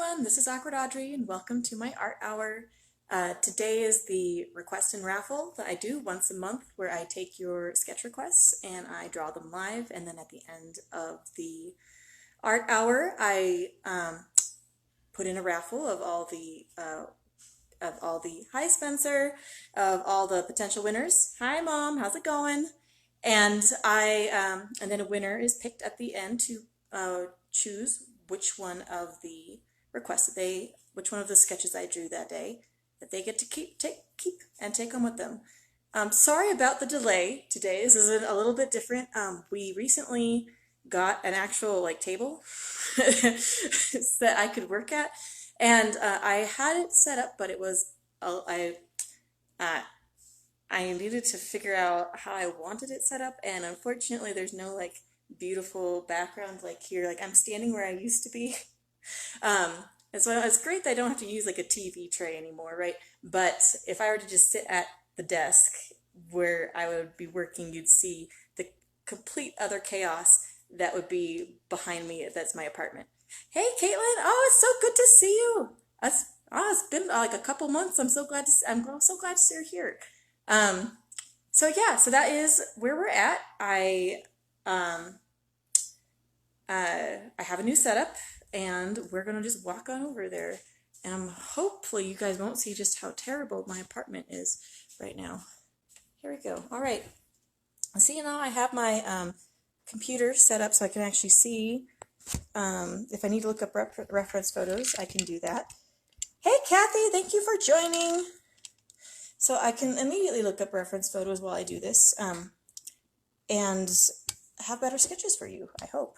everyone, this is Awkward Audrey and welcome to my art hour. Today is the request and raffle that I do once a month where I take your sketch requests and I draw them live, and then at the end of the art hour I put in a raffle of all the hi Spencer, of all the potential winners. Hi Mom, how's it going? And and then a winner is picked at the end to choose which one of the requests which one of the sketches I drew that day that they get to keep and take home with them. Sorry about the delay today. This is a little bit different. We recently got an actual table that I could work at, and I had it set up, but it was uh, I needed to figure out how I wanted it set up, and unfortunately there's no beautiful background here. I'm standing where I used to be. Um, and so it's great that I don't have to use a TV tray anymore, right? But if I were to just sit at the desk where I would be working, you'd see the complete other chaos that would be behind me. That's my apartment. Hey, Caitlin! Oh, it's so good to see you. It's been a couple months. I'm so glad to see you here. So yeah, so that is where we're at. Um, I have a new setup, and we're gonna just walk on over there. And hopefully you guys won't see just how terrible my apartment is right now. Here we go. All right. See, now I have my computer set up so I can actually see. If I need to look up reference photos, I can do that. Hey, Kathy, thank you for joining. So I can immediately look up reference photos while I do this, and have better sketches for you, I hope.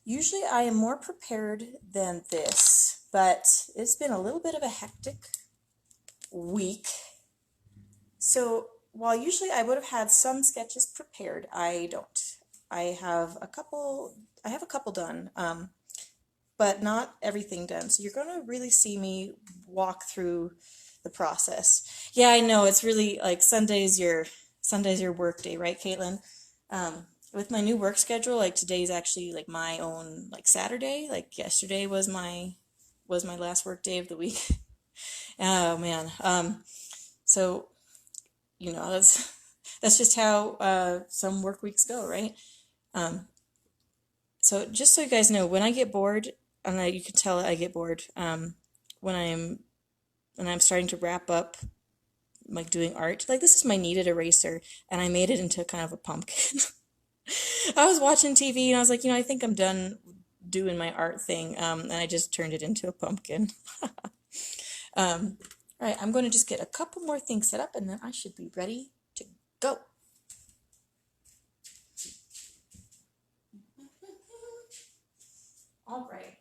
Usually I am more prepared than this, but it's been a little bit of a hectic week. So while usually I would have had some sketches prepared, I don't. I have a couple done, but not everything done. So you're going to really see me walk through the process. Yeah, I know, it's really Sunday's your work day, right, Caitlin? With my new work schedule, today's actually my own Saturday. Yesterday was my last work day of the week. Oh man. So that's just how some work weeks go, right? So just so you guys know, when I get bored, and you can tell I get bored when I'm starting to wrap up doing art. This is my kneaded eraser, and I made it into kind of a pumpkin. I was watching TV and I was like, I think I'm done doing my art thing, and I just turned it into a pumpkin. All right, I'm going to just get a couple more things set up and then I should be ready to go. All right.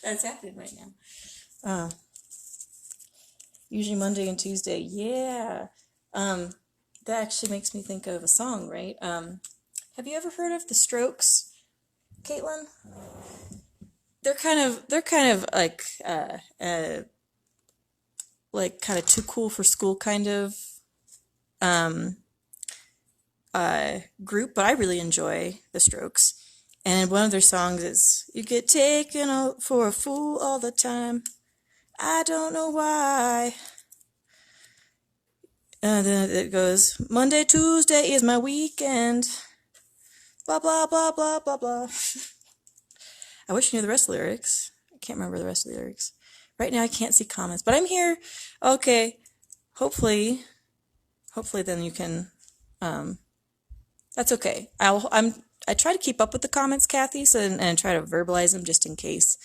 That's happening right now. Usually Monday and Tuesday, yeah. That actually makes me think of a song, right? Have you ever heard of The Strokes, Caitlin? They're kind of kind of too cool for school kind of group, but I really enjoy The Strokes. And one of their songs is, "You get taken out for a fool all the time. I don't know why." And then it goes, "Monday, Tuesday is my weekend. Blah, blah, blah, blah, blah, blah." I wish I knew the rest of the lyrics. I can't remember the rest of the lyrics. Right now I can't see comments, but I'm here. Okay. Hopefully then you can, that's okay. I try to keep up with the comments, Kathy, and try to verbalize them just in case.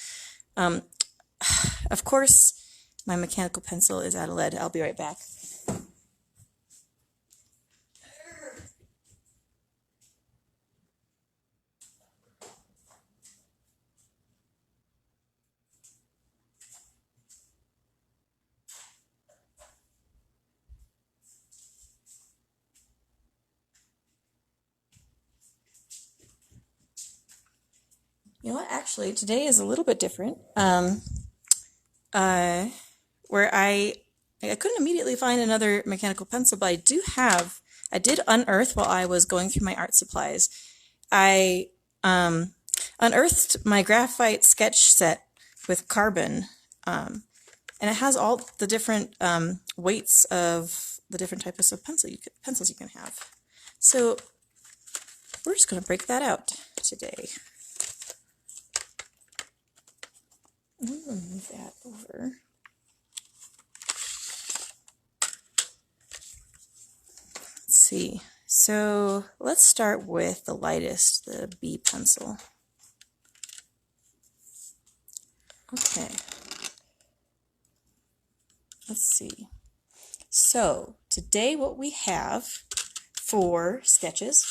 Of course, my mechanical pencil is out of lead. I'll be right back. You know what? Actually, today is a little bit different. Where I couldn't immediately find another mechanical pencil, but I did unearth while I was going through my art supplies. I unearthed my graphite sketch set with carbon, and it has all the different weights of the different types of pencils you can have. So we're just going to break that out today. I'm going to move that over. Let's see. So let's start with the lightest, the B pencil. Okay. Let's see. So today what we have for sketches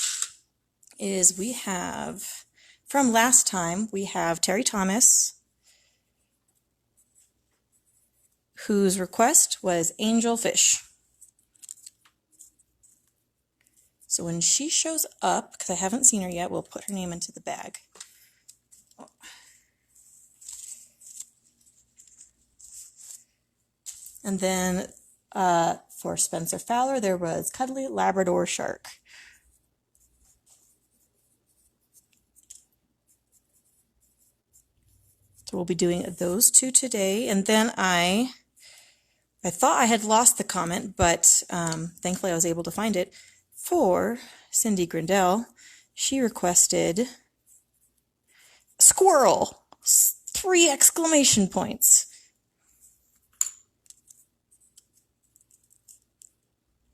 is we have, from last time, we have Terry Thomas, whose request was angel fish. So when she shows up, because I haven't seen her yet, we'll put her name into the bag. And then for Spencer Fowler, there was Cuddly Labrador Shark. So we'll be doing those two today. And then I thought I had lost the comment, but thankfully I was able to find it. For Cindy Grindell, she requested squirrel, 3 exclamation points.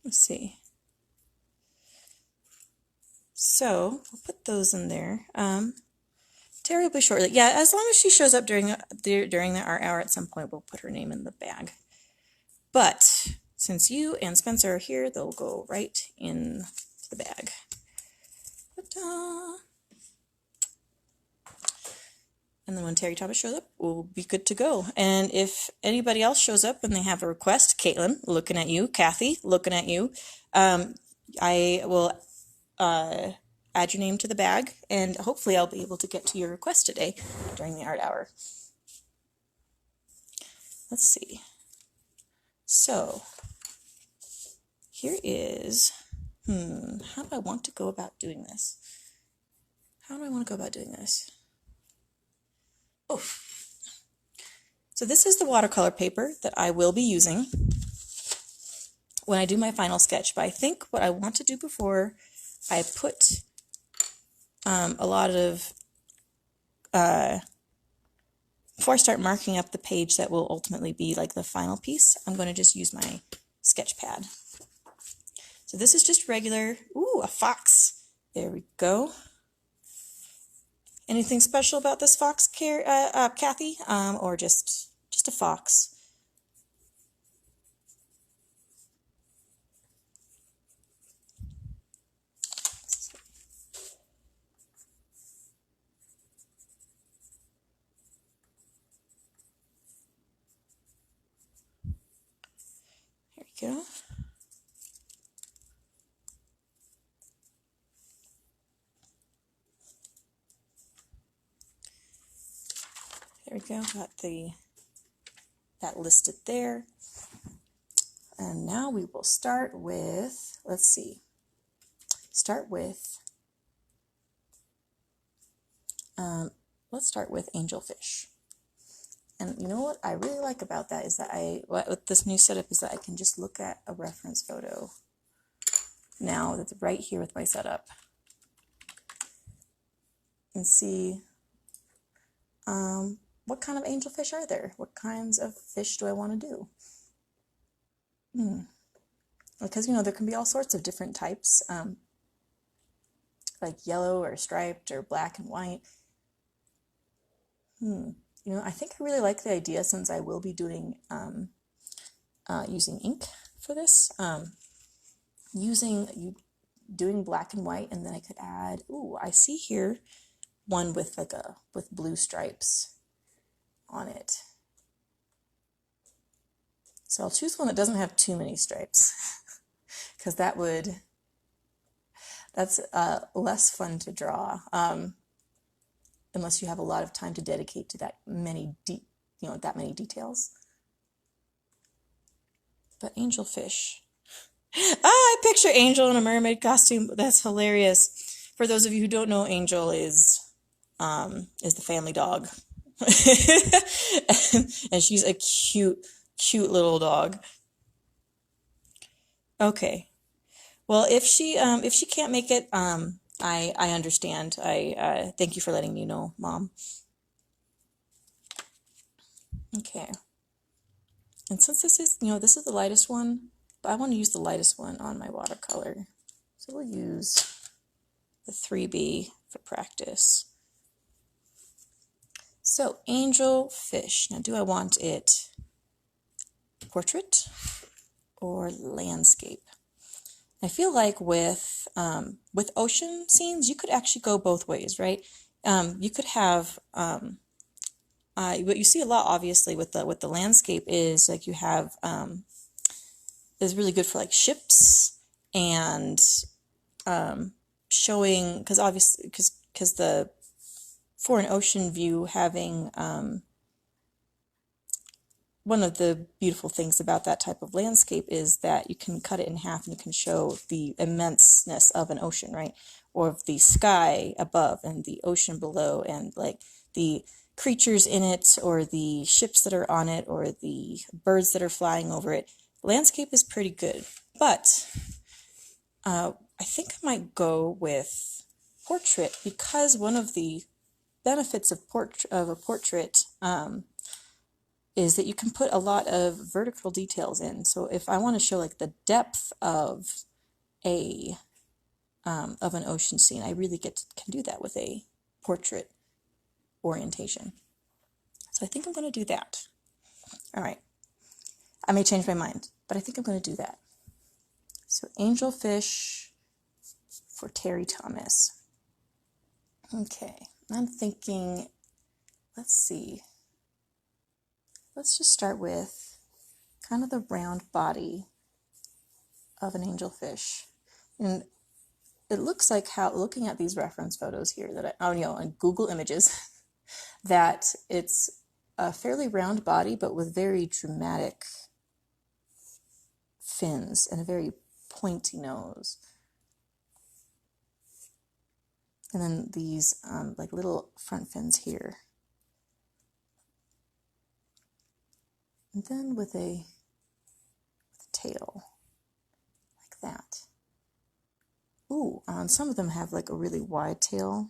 Let's see. So we'll put those in there. Terry will be shortly. Yeah, as long as she shows up during the art hour at some point, we'll put her name in the bag. But since you and Spencer are here, they'll go right in the bag. Ta-da! And then when Terry Thomas shows up, we'll be good to go. And if anybody else shows up and they have a request, Caitlin, looking at you, Kathy, looking at you, I will add your name to the bag, and hopefully I'll be able to get to your request today during the art hour. Let's see. So here is, how do I want to go about doing this? How do I want to go about doing this? Oh, so this is the watercolor paper that I will be using when I do my final sketch. But I think what I want to do before I put a lot of, before I start marking up the page that will ultimately be like the final piece, I'm going to just use my sketch pad. So this is just regular, ooh, a fox. There we go. Anything special about this fox, Kathy? Or just a fox? Here we go. There we go. Got that listed there. And now we will start with, let's see. Let's start with angelfish. And you know what I really like about that is that with this new setup is that I can just look at a reference photo now that's right here with my setup and see what kind of angelfish are there? What kinds of fish do I want to do? Because, you know, there can be all sorts of different types, like yellow or striped or black and white. You know, I think I really like the idea, since I will be doing using ink for this, doing black and white, and then I could add, ooh, I see here one with with blue stripes on it. So I'll choose one that doesn't have too many stripes, because that's less fun to draw. unless you have a lot of time to dedicate to that many that many details. But angelfish. I picture Angel in a mermaid costume. That's hilarious. For those of you who don't know, Angel is the family dog. And she's a cute little dog. Okay. Well, if she can't make it, I understand. I thank you for letting me know, Mom. Okay. And since this is the lightest one, but I want to use the lightest one on my watercolor. So we'll use the 3B for practice. So, angel fish. Now, do I want it portrait or landscape? I feel like with ocean scenes, you could actually go both ways, right? You could have what you see a lot, obviously, with the landscape is like you have is really good for like ships and showing, because obviously because the for an ocean view, having one of the beautiful things about that type of landscape is that you can cut it in half and you can show the immenseness of an ocean, right? Or of the sky above and the ocean below, and like the creatures in it or the ships that are on it or the birds that are flying over it. Landscape is pretty good, but I think I might go with portrait, because one of the benefits of a portrait is that you can put a lot of vertical details in. So if I want to show like the depth of an ocean scene, I really can do that with a portrait orientation. So I think I'm going to do that. All right. I may change my mind, but I think I'm going to do that. So angelfish for Terry Thomas. Okay. I'm thinking, let's see. Let's just start with kind of the round body of an angelfish. And it looks like looking at these reference photos here that on Google Images, that it's a fairly round body, but with very dramatic fins and a very pointy nose. And then these like little front fins here. And then with a tail, like that. Ooh, some of them have like a really wide tail.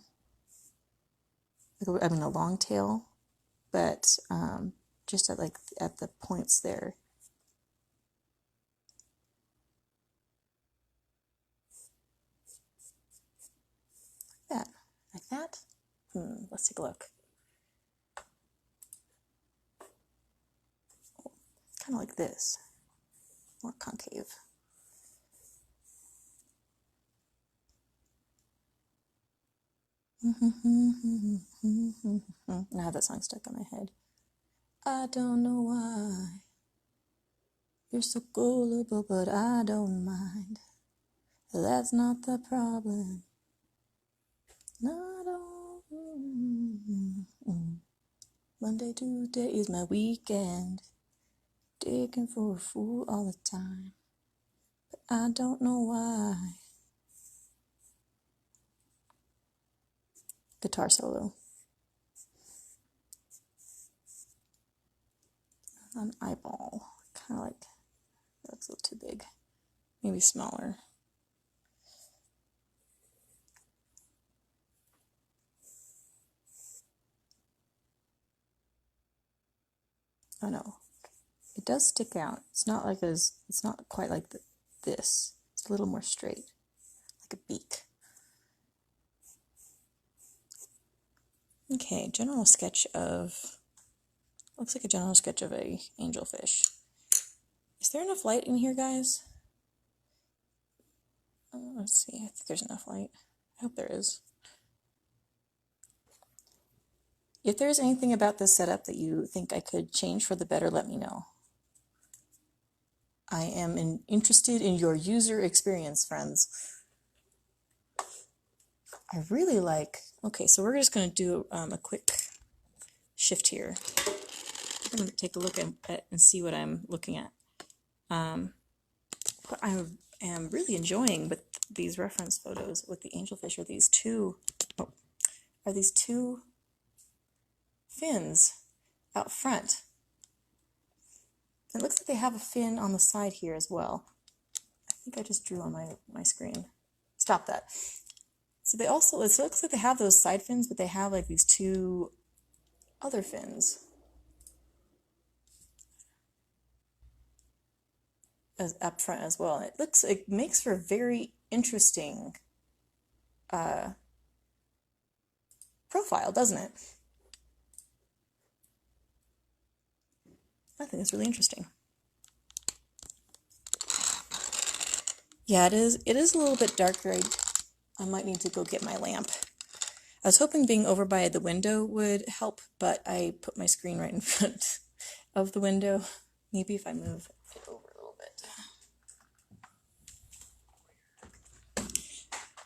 I mean, a long tail, but just at the points there. Like that. Let's take a look. Kind of like this, more concave. I have that song stuck in my head. I don't know why you're so gullible, but I don't mind. That's not the problem. Not all. Monday, Tuesday is my weekend. Digging for a fool all the time, but I don't know why. Guitar solo. An eyeball, kind of like, that's a little too big. Maybe smaller. Oh no, it does stick out. It's not quite like this. It's a little more straight, like a beak. Okay, general sketch of, looks like a general sketch of a angelfish. Is there enough light in here, guys? Let's see, I think there's enough light. I hope there is. If there's anything about this setup that you think I could change for the better, let me know. I am interested in your user experience, friends. I really like, okay, so we're just going to do a quick shift here. I'm going to take a look at and see what I'm looking at. What I am really enjoying with these reference photos with the angelfish are these two fins out front. It looks like they have a fin on the side here as well. I think I just drew on my screen. Stop that. So they also, it looks like they have those side fins, but they have like these two other fins as up front as well. It makes for a very interesting profile, doesn't it? I think it's really interesting. Yeah, it is. It is a little bit darker. I might need to go get my lamp. I was hoping being over by the window would help, but I put my screen right in front of the window. Maybe if I move it over a little bit.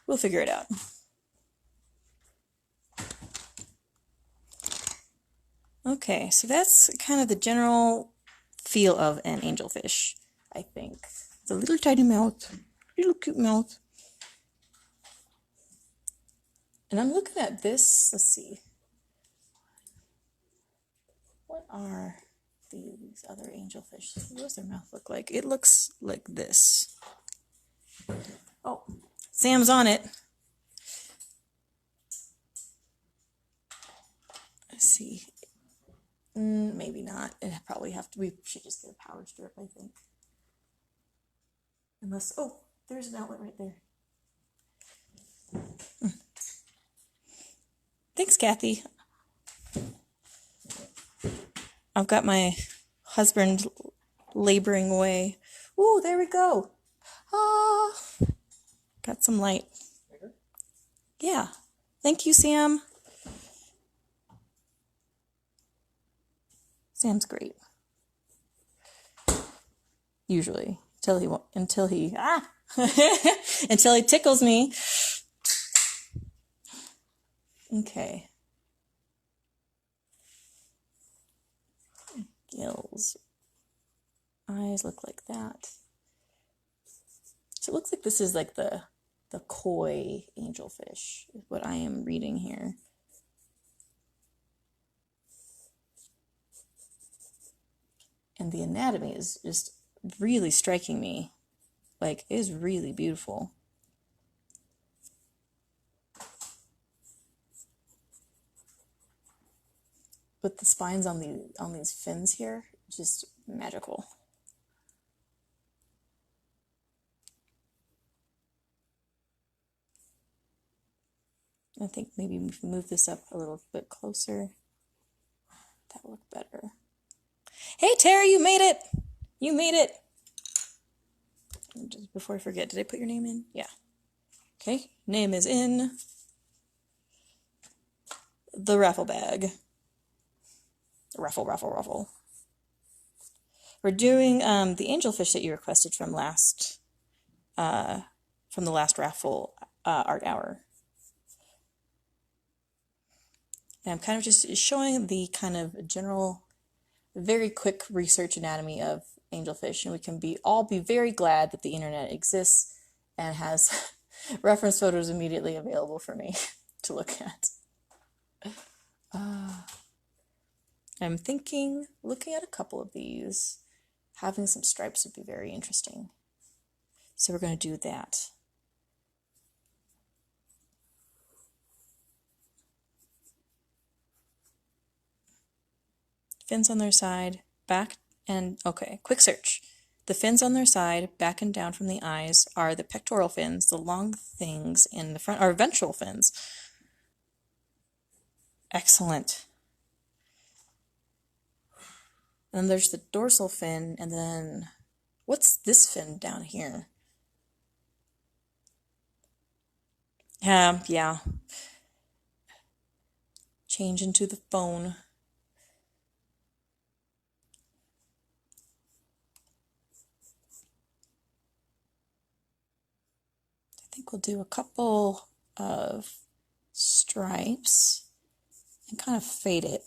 We'll figure it out. Okay, so that's kind of the general feel of an angelfish, I think. It's a little tiny mouth, little cute mouth. And I'm looking at this, let's see. What are these other angelfish? What does their mouth look like? It looks like this. Oh, Sam's on it. Let's see. Maybe not. It probably have to. We should just get a power strip, I think. Unless, oh, there's an outlet right there. Thanks, Kathy. I've got my husband laboring away. Ooh, there we go. Ah, got some light. Yeah. Thank you, Sam. Sam's great. Usually, until he tickles me. Okay. Gills. Eyes look like that. So it looks like this is like the koi angelfish, is what I am reading here. And the anatomy is just really striking me. Like, it is really beautiful. But the spines on these fins here, just magical. I think maybe if we move this up a little bit closer, that will look better. Hey, Terry, you made it! You made it! Just before I forget, did I put your name in? Yeah. Okay, name is in the raffle bag. Raffle. We're doing the angelfish that you requested from the last raffle art hour. And I'm kind of just showing the kind of general, very quick research anatomy of angelfish, and we can all be very glad that the internet exists and has reference photos immediately available for me to look at. I'm thinking, looking at a couple of these, having some stripes would be very interesting. So we're going to do that. Fins on their side, back and, okay, quick search. The fins on their side, back and down from the eyes, are the pectoral fins. The long things in the front are ventral fins. Excellent. And then there's the dorsal fin, and then what's this fin down here? Yeah. Change into the phone. I think we'll do a couple of stripes and kind of fade it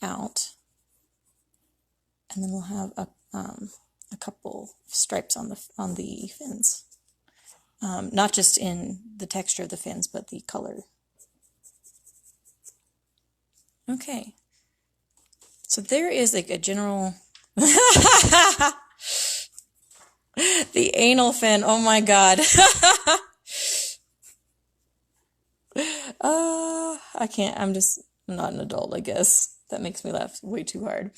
out. And then we'll have a couple stripes on the fins. Not just in the texture of the fins, but the color. Okay. So there is like a general... The anal fin, oh my god. I can't, I'm not an adult, I guess. That makes me laugh way too hard.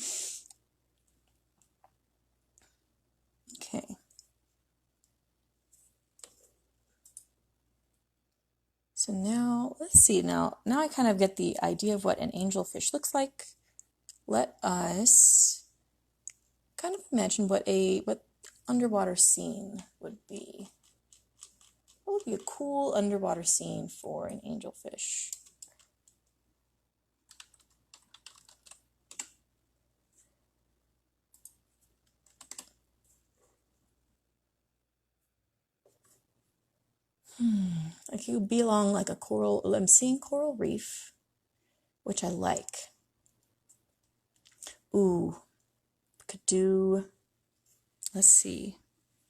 Okay. So now, let's see, now I kind of get the idea of what an angelfish looks like. Let us kind of imagine what underwater scene would be. What would be a cool underwater scene for an angelfish? Like you would be along like a coral, I'm seeing coral reef, which I like. Ooh, could do, let's see,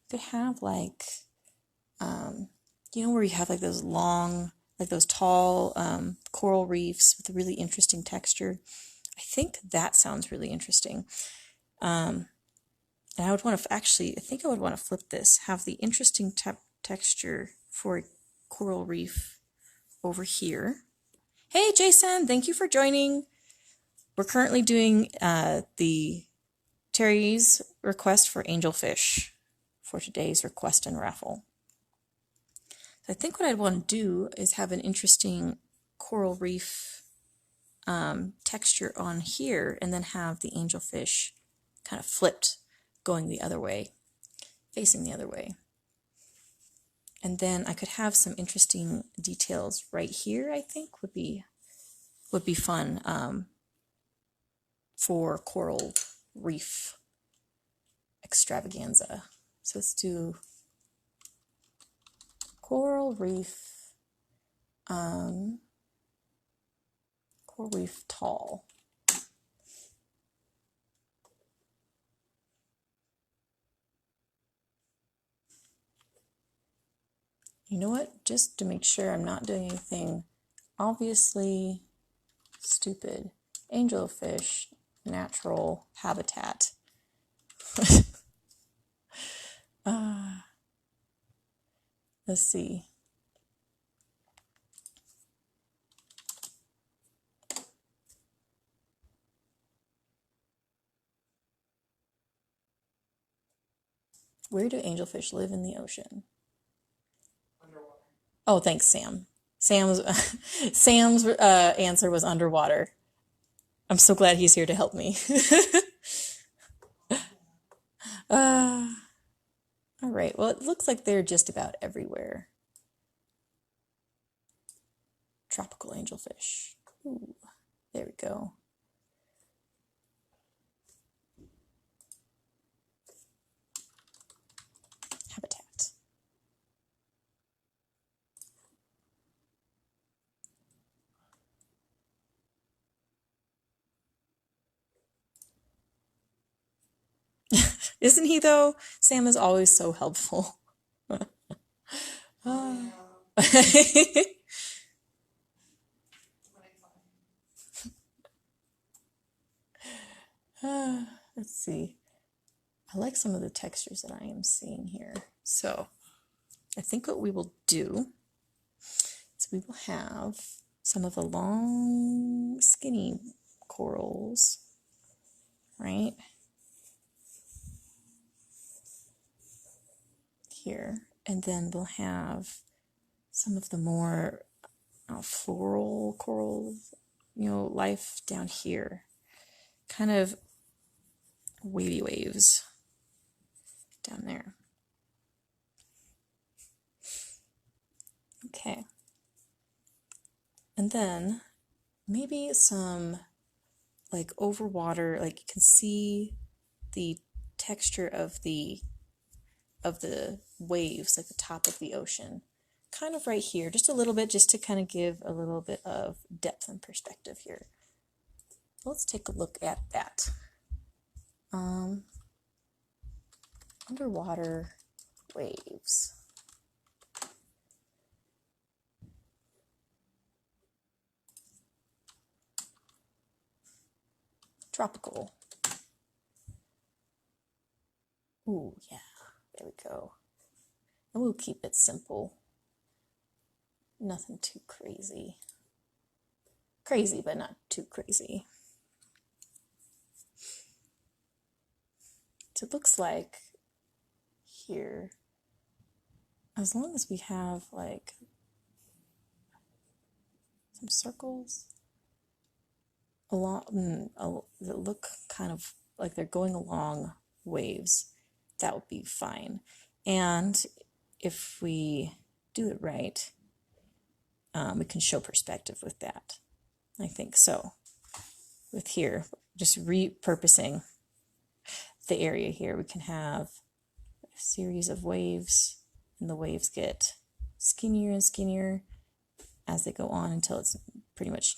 could have like, you know where you have like those long, like those tall coral reefs with a really interesting texture. I think that sounds really interesting. And I would want to actually, I think I would want to flip this, have the interesting texture for a coral reef over here. Hey Jason, thank you for joining. We're currently doing the Terry's request for angelfish for today's request and raffle. So I think what I'd want to do is have an interesting coral reef texture on here and then have the angelfish kind of flipped, going the other way, facing the other way. And then I could have some interesting details right here, I think would be fun for coral reef extravaganza. So let's do coral reef tall. You know what? Just to make sure I'm not doing anything obviously stupid. Angelfish, natural habitat. Let's see. Where do angelfish live in the ocean? Underwater. Oh, thanks, Sam. Sam's answer was underwater. I'm so glad he's here to help me. All right, well, it looks like they're just about everywhere. Tropical angelfish. Ooh, there we go. Habitat. Isn't he though? Sam is always so helpful. Let's see. I like some of the textures that I am seeing here. So I think what we will do is we will have some of the long, skinny corals, right? Here. And then we'll have some of the more floral corals, life down here. Kind of wavy waves down there. Okay. And then maybe some like over water, like you can see the texture of the waves, like the top of the ocean, kind of right here, just a little bit, just to kind of give a little bit of depth and perspective here. Let's take a look at that. Underwater waves. Tropical. Ooh, yeah, there we go. And we'll keep it simple. Nothing too crazy. Crazy, but not too crazy. So it looks like here, as long as we have like some circles along that look kind of like they're going along waves, that would be fine. And if we do it right, we can show perspective with that. I think so. With here, just repurposing the area here, we can have a series of waves, and the waves get skinnier and skinnier as they go on until it's pretty much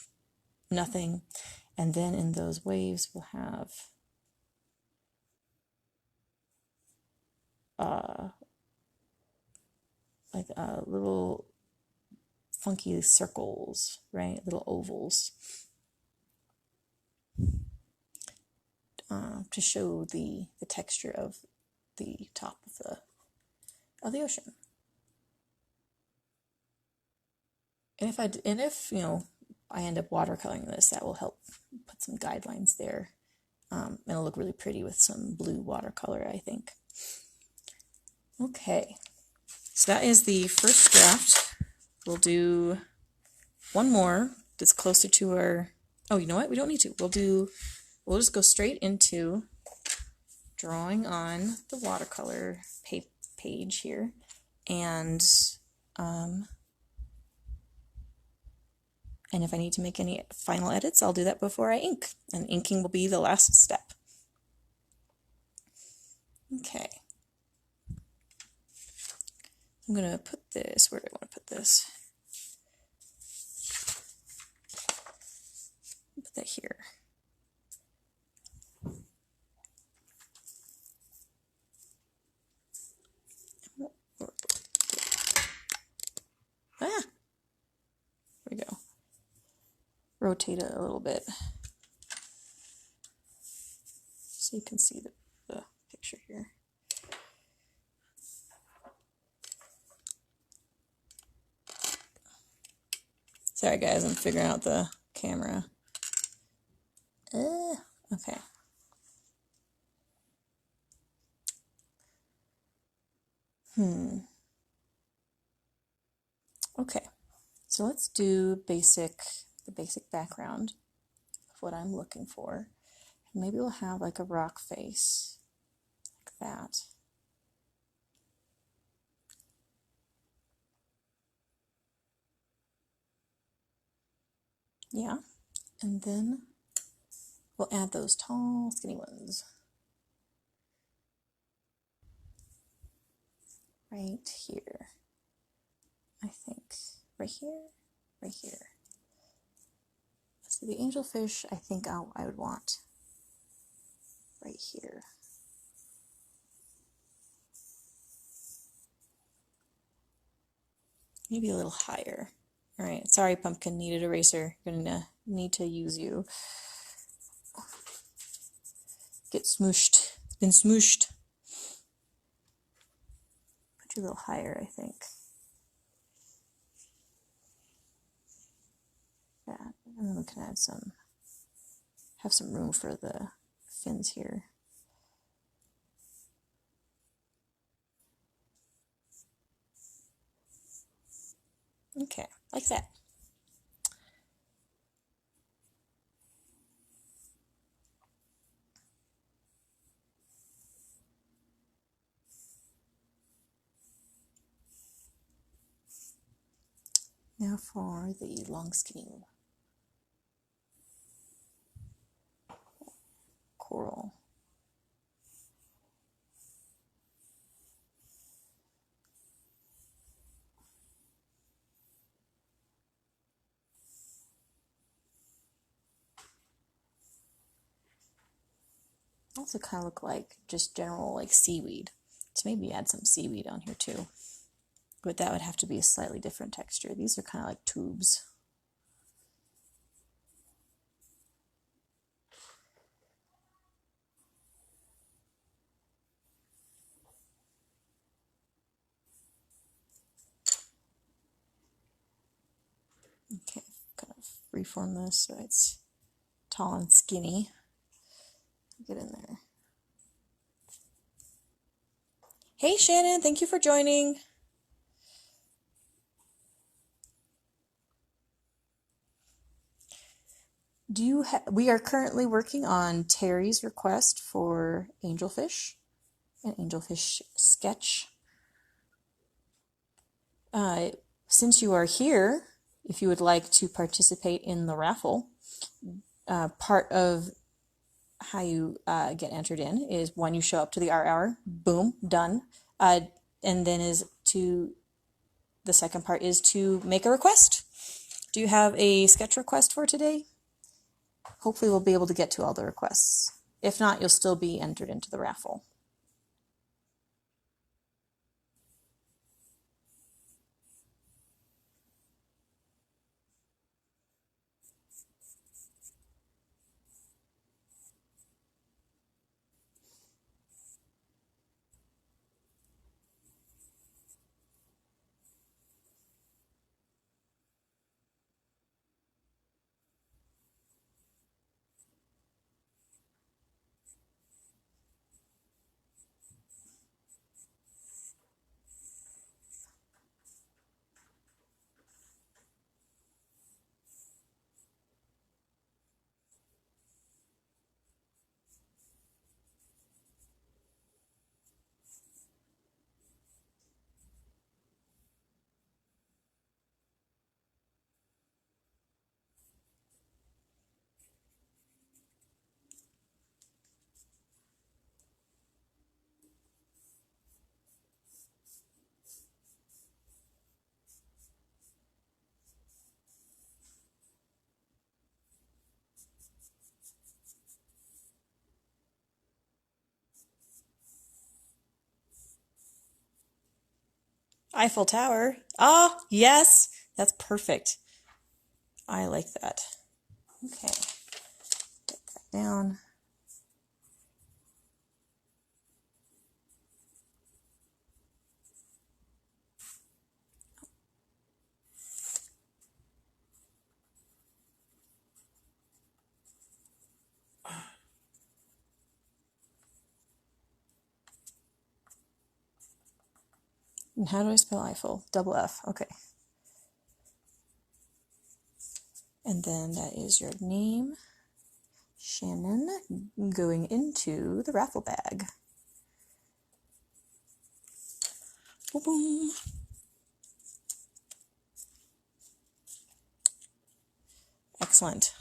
nothing. And then in those waves, we'll have like little funky circles, right? Little ovals, to show the texture of the top of the ocean. And if you know, I end up watercoloring this, that will help put some guidelines there. And it'll look really pretty with some blue watercolor, I think. Okay, so that is the first draft. We'll do one more that's closer to our, oh, you know what? We don't need to. We'll just go straight into drawing on the watercolor page here. And if I need to make any final edits, I'll do that before I ink. And inking will be the last step. Okay. I'm going to put this, where do I want to put this? Put that here. Ah! There we go. Rotate it a little bit so you can see the picture here. Sorry guys, I'm figuring out the camera. Okay. Okay, so let's do the basic background of what I'm looking for. Maybe we'll have like a rock face, like that. Yeah, and then we'll add those tall, skinny ones. Right here. I think right here, right here. So the angelfish, I think I would want right here. Maybe a little higher. All right, sorry, pumpkin, needed eraser. Gonna need to use you. Get smooshed. It's been smooshed. Put you a little higher, I think. That, and then we can add have some room for the fins here. Okay, like that. Now for the long skinny coral. Also kind of look like just general like seaweed. So maybe add some seaweed on here too. But that would have to be a slightly different texture. These are kind of like tubes. Okay, kind of reform this so it's tall and skinny. Get in there. Hey Shannon, thank you for joining. We are currently working on Terry's request for angelfish, an angelfish sketch. Since you are here, if you would like to participate in the raffle, part of how you get entered in is when you show up to the art hour, boom, done. And then the second part is to make a request. Do you have a sketch request for today? Hopefully we'll be able to get to all the requests. If not, you'll still be entered into the raffle. Eiffel Tower. Ah, yes, that's perfect. I like that. Okay, get that down. And how do I spell Eiffel? Double F. Okay. And then that is your name, Shannon, going into the raffle bag. Boom, boom. Excellent.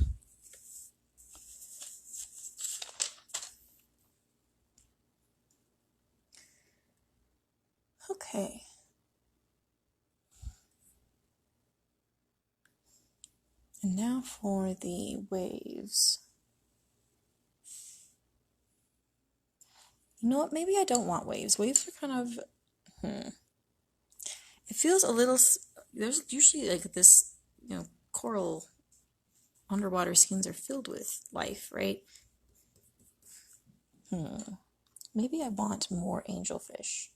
Okay. And now for the waves. You know what? Maybe I don't want waves. Waves are kind of, it feels a little, there's usually like this, coral underwater scenes are filled with life, right? Maybe I want more angelfish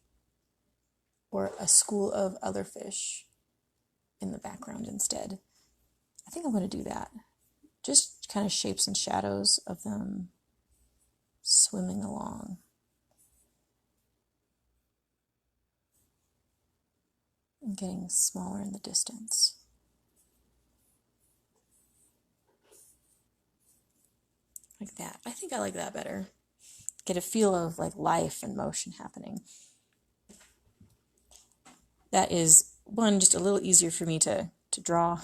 or a school of other fish in the background instead. I think I'm going to do that. Just kind of shapes and shadows of them swimming along. And getting smaller in the distance. Like that. I think I like that better. Get a feel of like life and motion happening. That is, one, just a little easier for me to draw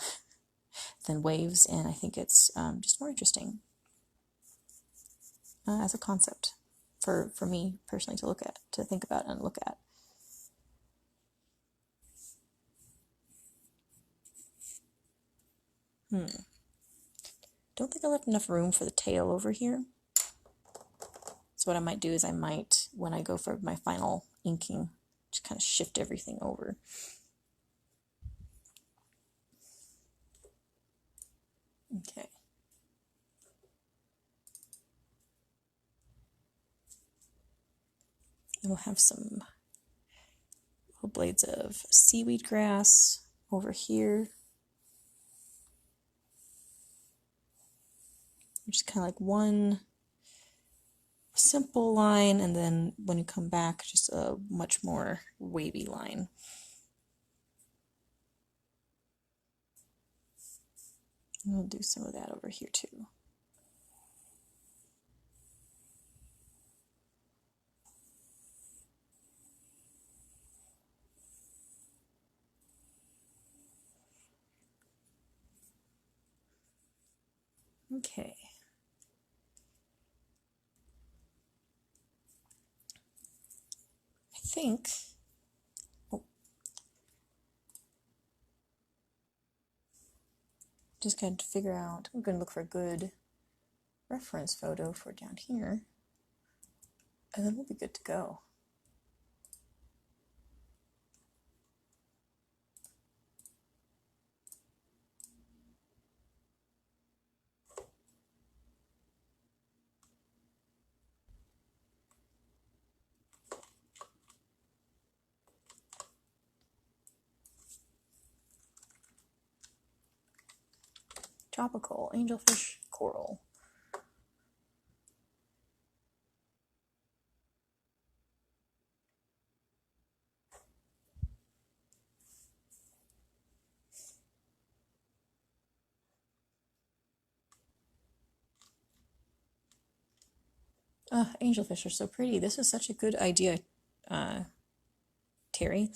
than waves, and I think it's just more interesting as a concept for me personally to look at, to think about and look at. Don't think I left enough room for the tail over here. So what I might do is I might, when I go for my final inking, just kind of shift everything over. Okay. And we'll have some little blades of seaweed grass over here. Just kind of like one simple line, and then when you come back, just a much more wavy line. And we'll do some of that over here too. Okay. I think, oh, just got to figure out, I'm going to look for a good reference photo for down here, and then we'll be good to go. Tropical angelfish coral. Angelfish are so pretty. This is such a good idea, Terry.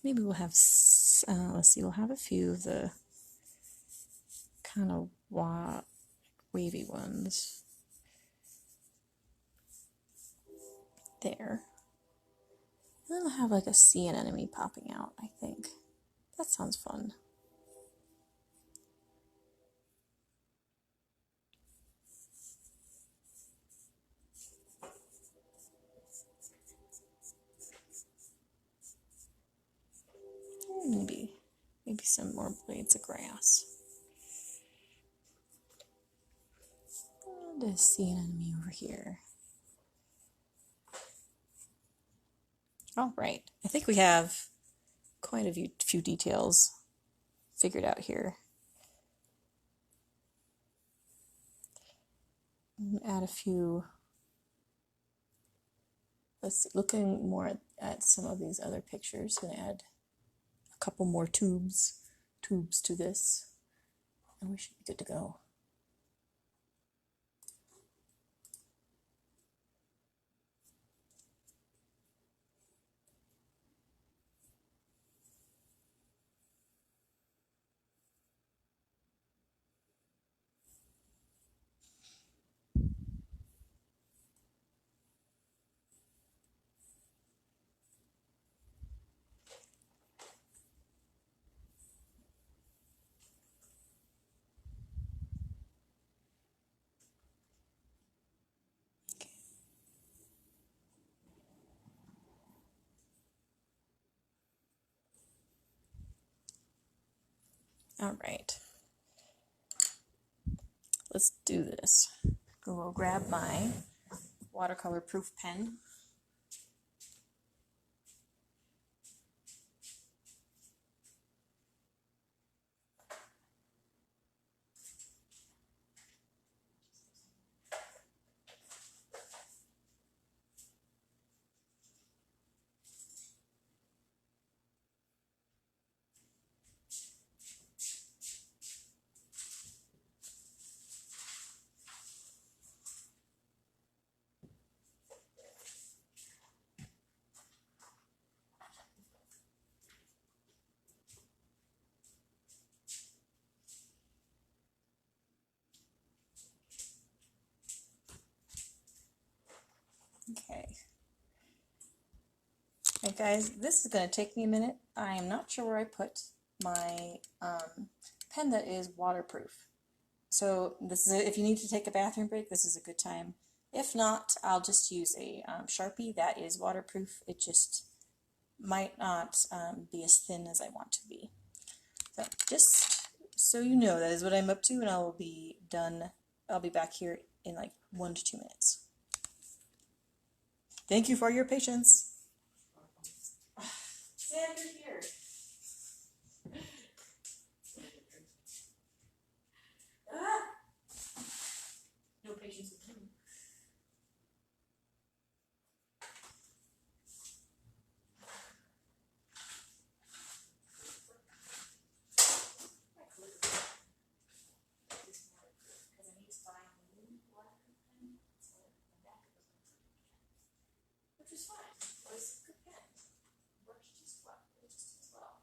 Maybe we'll have, let's see, we'll have a few of the kind of wavy ones there. And then we'll have like a sea anemone popping out, I think. That sounds fun. Maybe some more blades of grass. And a sea anemone over here. All right, I think we have quite a few details figured out here. Add a few. Let's see, looking more at some of these other pictures, gonna add a couple more tubes to this, and we should be good to go. All right, let's do this. Go grab my watercolor proof pen. Okay. I guys, this is going to take me a minute. I am not sure where I put my pen that is waterproof. So this is if you need to take a bathroom break, this is a good time. If not, I'll just use a Sharpie that is waterproof. It just might not be as thin as I want to be. So just so you know, that is what I'm up to, and I will be done. I'll be back here in like 1 to 2 minutes. Thank you for your patience. Sam, you're here. Ah! No patience with you. Which is fine. It was a good pen. Works just well. It just as well.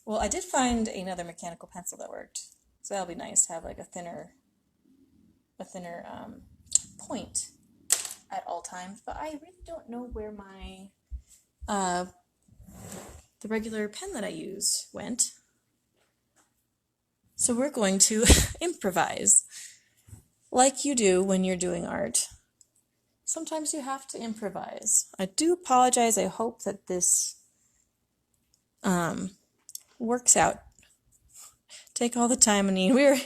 Well, I did find another mechanical pencil that worked, so that'll be nice to have like a thinner point at all times. But I really don't know where my the regular pen that I use went. So we're going to improvise, like you do when you're doing art. Sometimes you have to improvise. I do apologize. I hope that this works out. Take all the time I need. We're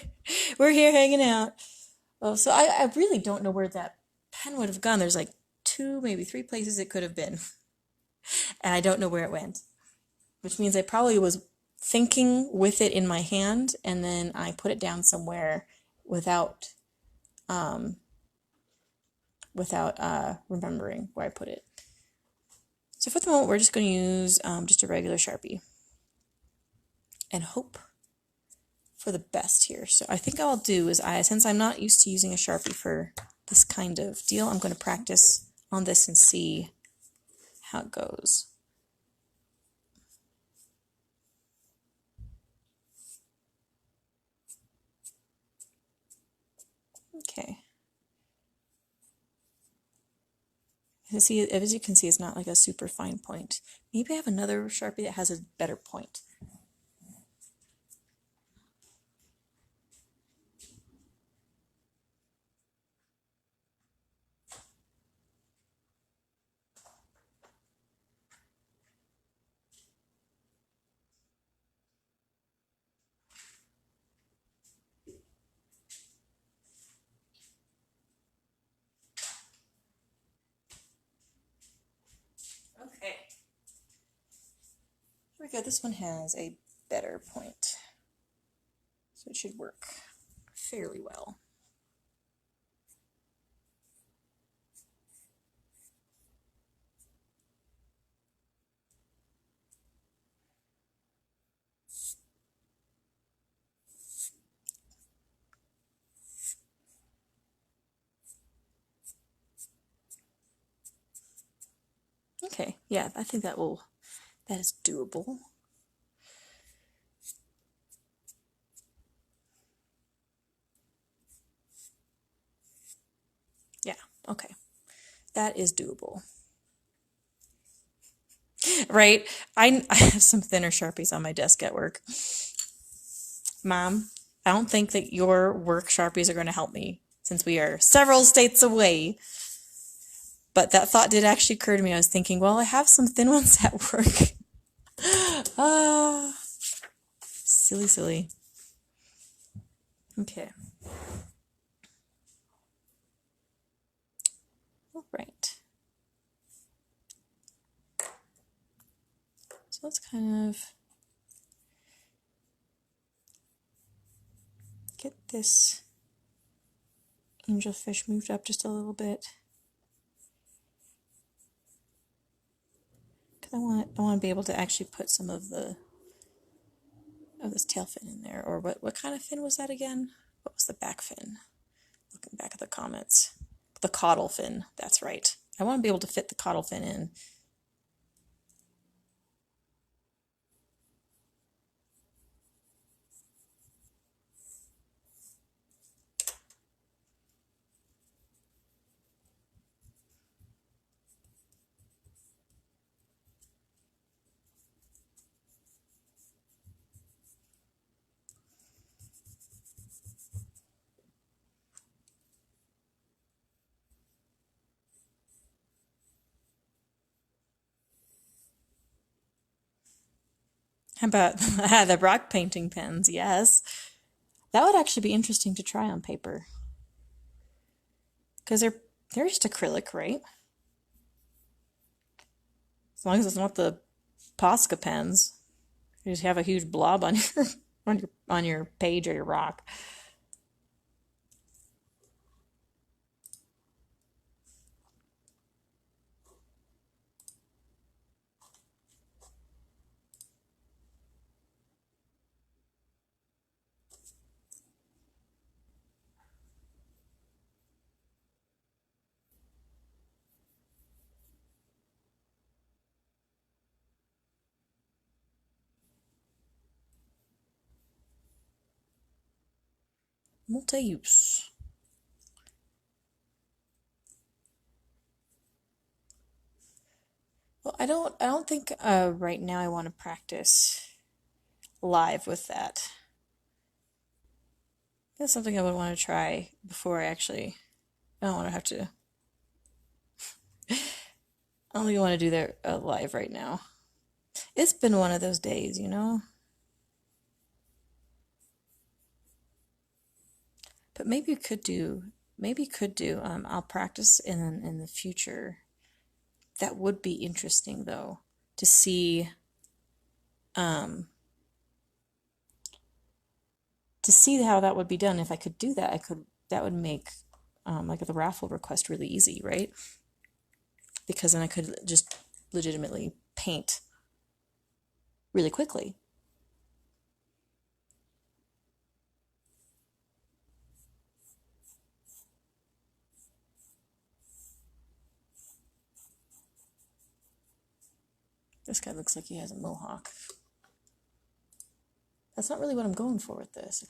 here hanging out. Oh, so I really don't know where that pen would have gone. There's like 2, maybe 3 places it could have been, and I don't know where it went. Which means I probably was thinking with it in my hand, and then I put it down somewhere without remembering where I put it. So for the moment, we're just going to use just a regular Sharpie and hope for the best here. So I think I'll do is since I'm not used to using a Sharpie for this kind of deal, I'm going to practice on this and see how it goes. Okay. As you can see, it's not like a super fine point. Maybe I have another Sharpie that has a better point. Okay. Here we go. This one has a better point. So it should work fairly well. Okay, yeah, I think that is doable. Yeah, okay. That is doable. Right? I have some thinner Sharpies on my desk at work. Mom, I don't think that your work Sharpies are going to help me since we are several states away. But that thought did actually occur to me. I was thinking, well, I have some thin ones at work. Silly, silly. Okay. All right. So let's kind of get this angelfish moved up just a little bit. I want to be able to actually put some of this tail fin in there. Or what kind of fin was that again? What was the back fin? Looking back at the comments. The caudal fin, that's right. I want to be able to fit the caudal fin in. How about the rock painting pens? Yes. That would actually be interesting to try on paper. Because they're just acrylic, right? As long as it's not the Posca pens. You just have a huge blob on your on your page or your rock. Multi-use. Well, I don't think right now I want to practice live with that. That's something I would want to try before I actually. I don't want to have to. I don't think I want to do that live right now. It's been one of those days, you know. But maybe you could do. Maybe you could do. I'll practice in the future. That would be interesting though to see. Um, to see how that would be done. If I could do that, I could. That would make like the raffle request really easy, right? Because then I could just legitimately paint really quickly. This guy looks like he has a mohawk. That's not really what I'm going for with this.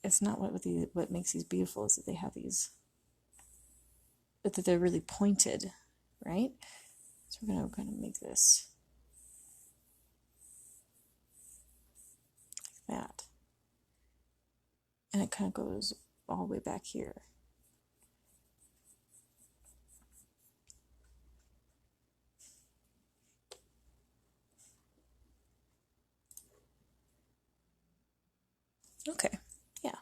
It's not what makes these beautiful is that they have these, that they're really pointed, right? So we're gonna make this like that, and it kind of goes all the way back here. Okay, yeah,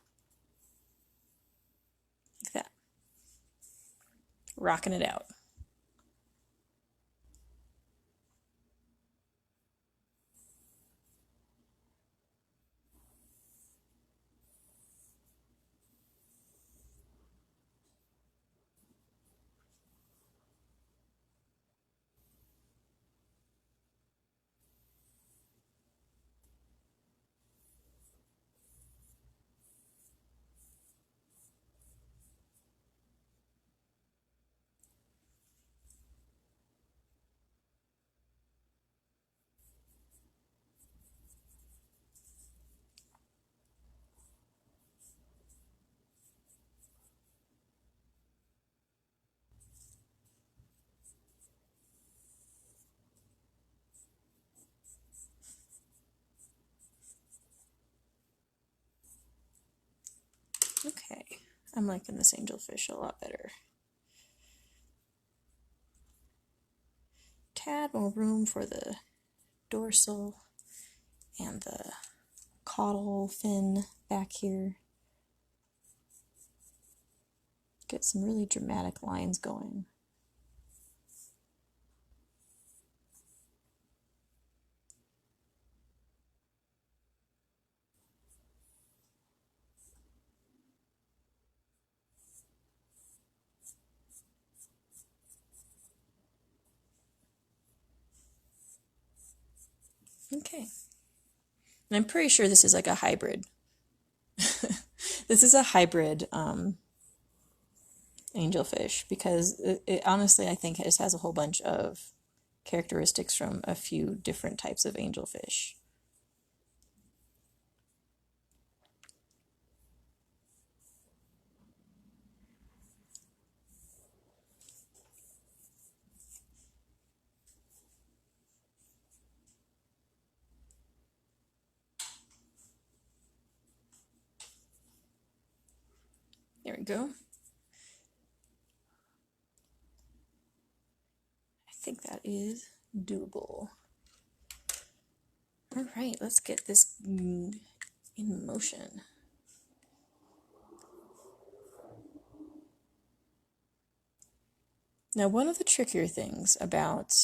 like that. Rocking it out. Okay, I'm liking this angelfish a lot better. Tad more room for the dorsal and the caudal fin back here. Get some really dramatic lines going. Okay. And I'm pretty sure this is like a hybrid. This is a hybrid angelfish because it honestly, I think, it just has a whole bunch of characteristics from a few different types of angelfish. There we go. I think that is doable. All right, let's get this in motion. Now, one of the trickier things about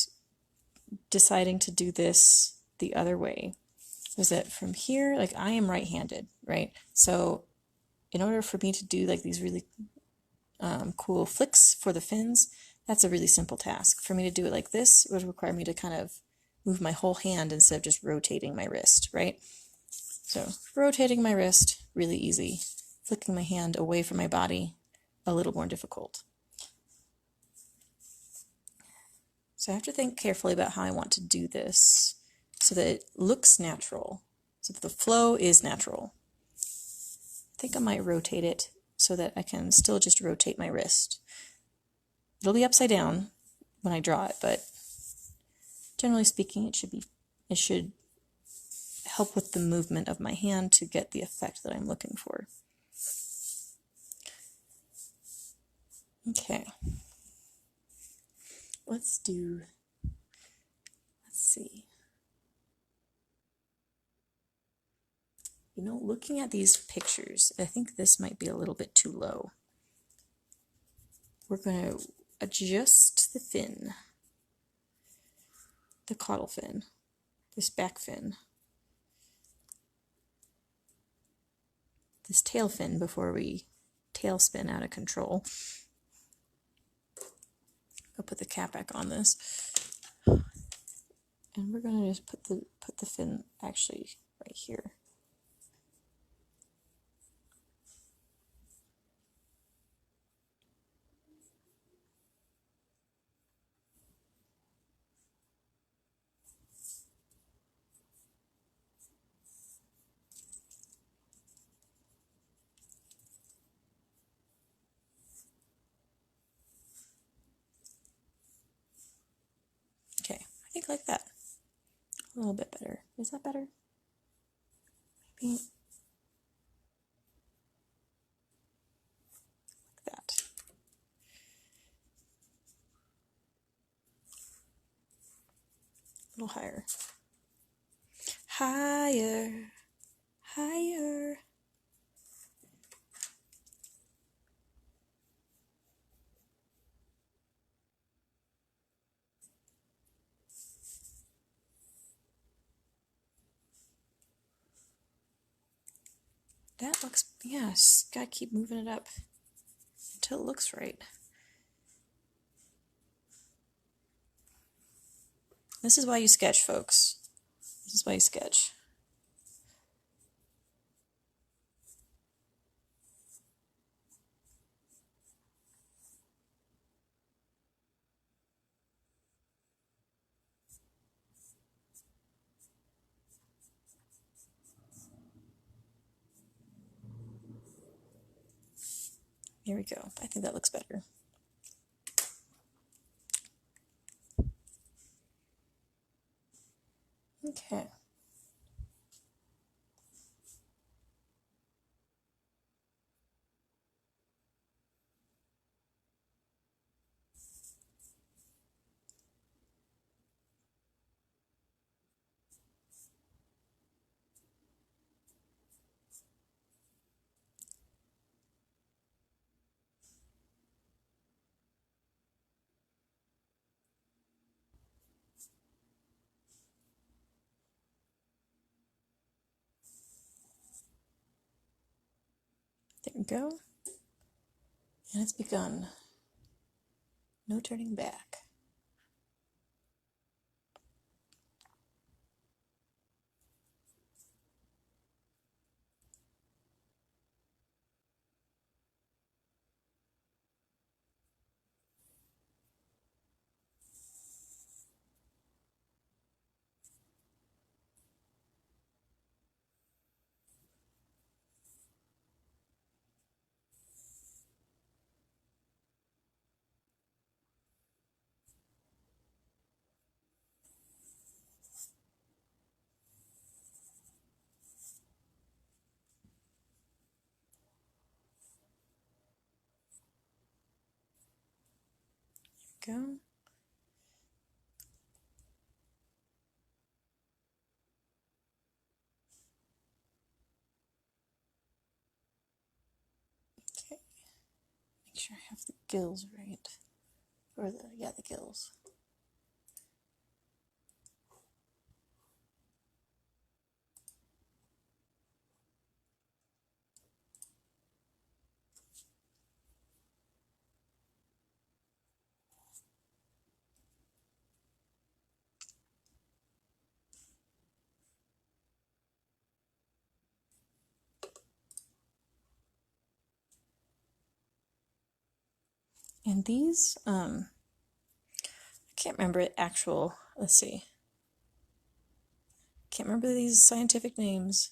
deciding to do this the other way was that from here, like I am right-handed, right? So in order for me to do like these really cool flicks for the fins, that's a really simple task. For me to do it like this would require me to kind of move my whole hand instead of just rotating my wrist, right? So rotating my wrist, really easy. Flicking my hand away from my body, a little more difficult. So I have to think carefully about how I want to do this so that it looks natural, so that the flow is natural. I think I might rotate it so that I can still just rotate my wrist. It'll be upside down when I draw it, but generally speaking, it should help with the movement of my hand to get the effect that I'm looking for. Okay. Let's see. You know, looking at these pictures, I think this might be a little bit too low. We're going to adjust the fin, the caudal fin, this back fin, this tail fin before we tail spin out of control. I'll put the cap back on this. And we're going to just put the fin actually right here. Okay, I think like that. A little bit better. Is that better? Maybe like that. A little higher. Higher. Higher. That looks, yeah, gotta keep moving it up until it looks right. This is why you sketch, folks. This is why you sketch. Here we go. I think that looks better. Okay. There we go. And it's begun. No turning back. go. Okay, make sure I have the gills right. Or the gills. And these, I can't remember actual, let's see. Can't remember these scientific names.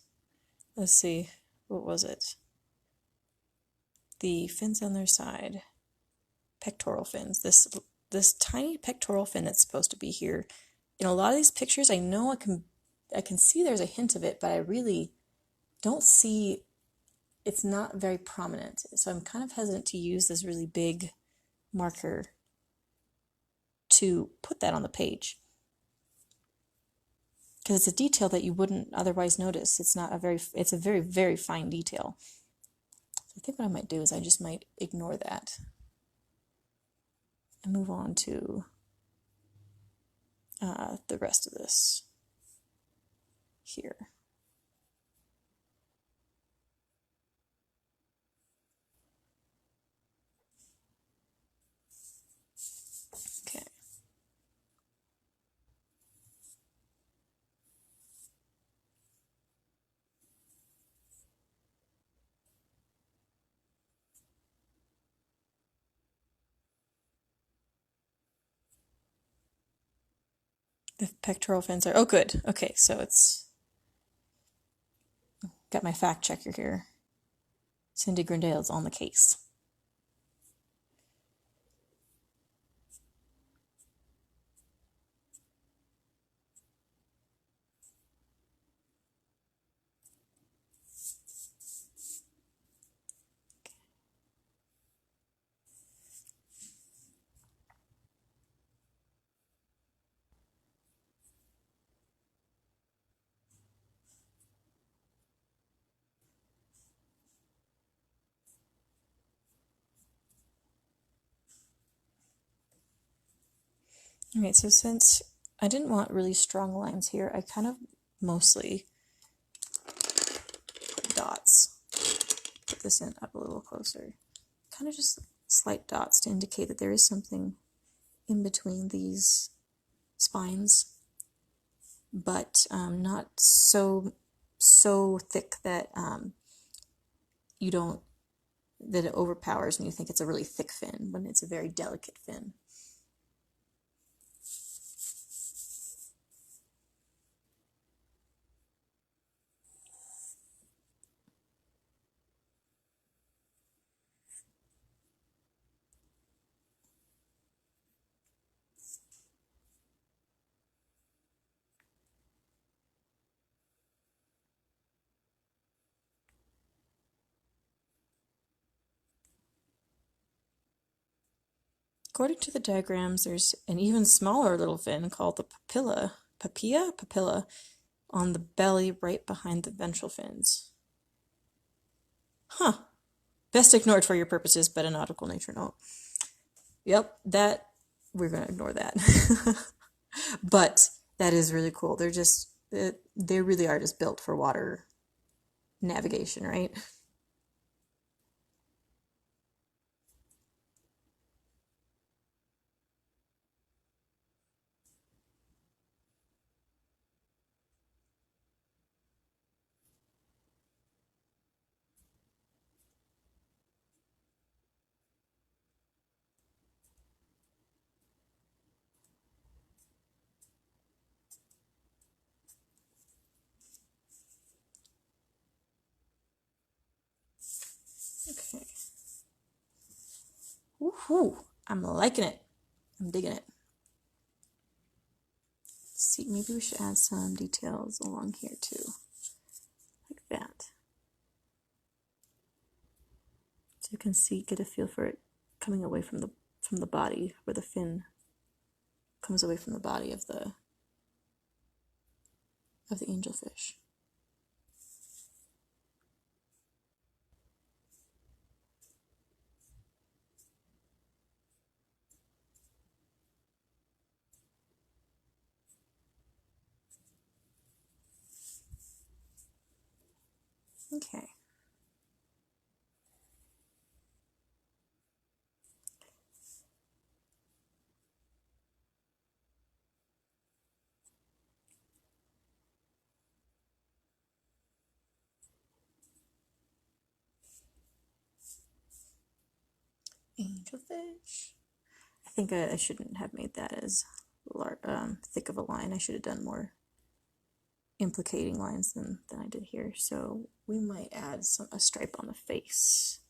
Let's see, what was it? The fins on their side. Pectoral fins. This tiny pectoral fin that's supposed to be here. In a lot of these pictures, I know I can see there's a hint of it, but I really don't see, it's not very prominent. So I'm kind of hesitant to use this really big marker to put that on the page. Because it's a detail that you wouldn't otherwise notice. It's a very, very fine detail. So I think what I might do is I just might ignore that and move on to the rest of this here. Okay. The pectoral fins are, oh good, okay, so it's, got my fact checker here. Cindy Grindale's on the case. Okay, so since I didn't want really strong lines here, I kind of mostly put dots. Put this in up a little closer. Kind of just slight dots to indicate that there is something in between these spines, but not so thick that you don't, that it overpowers and you think it's a really thick fin when it's a very delicate fin. According to the diagrams, there's an even smaller little fin called the papilla on the belly right behind the ventral fins. Huh. Best ignored for your purposes, but a nautical nature note. Yep, that, we're going to ignore that. But that is really cool. They're just, they really are just built for water navigation, right? Okay. Woohoo! I'm liking it. I'm digging it. Let's see, maybe we should add some details along here too. Like that. So you can see, get a feel for it coming away from from the body, where the fin comes away from the body of the angelfish. Okay. Angelfish. I think I shouldn't have made that as thick of a line. I should have done more implicating lines than I did here. So we might add a stripe on the face.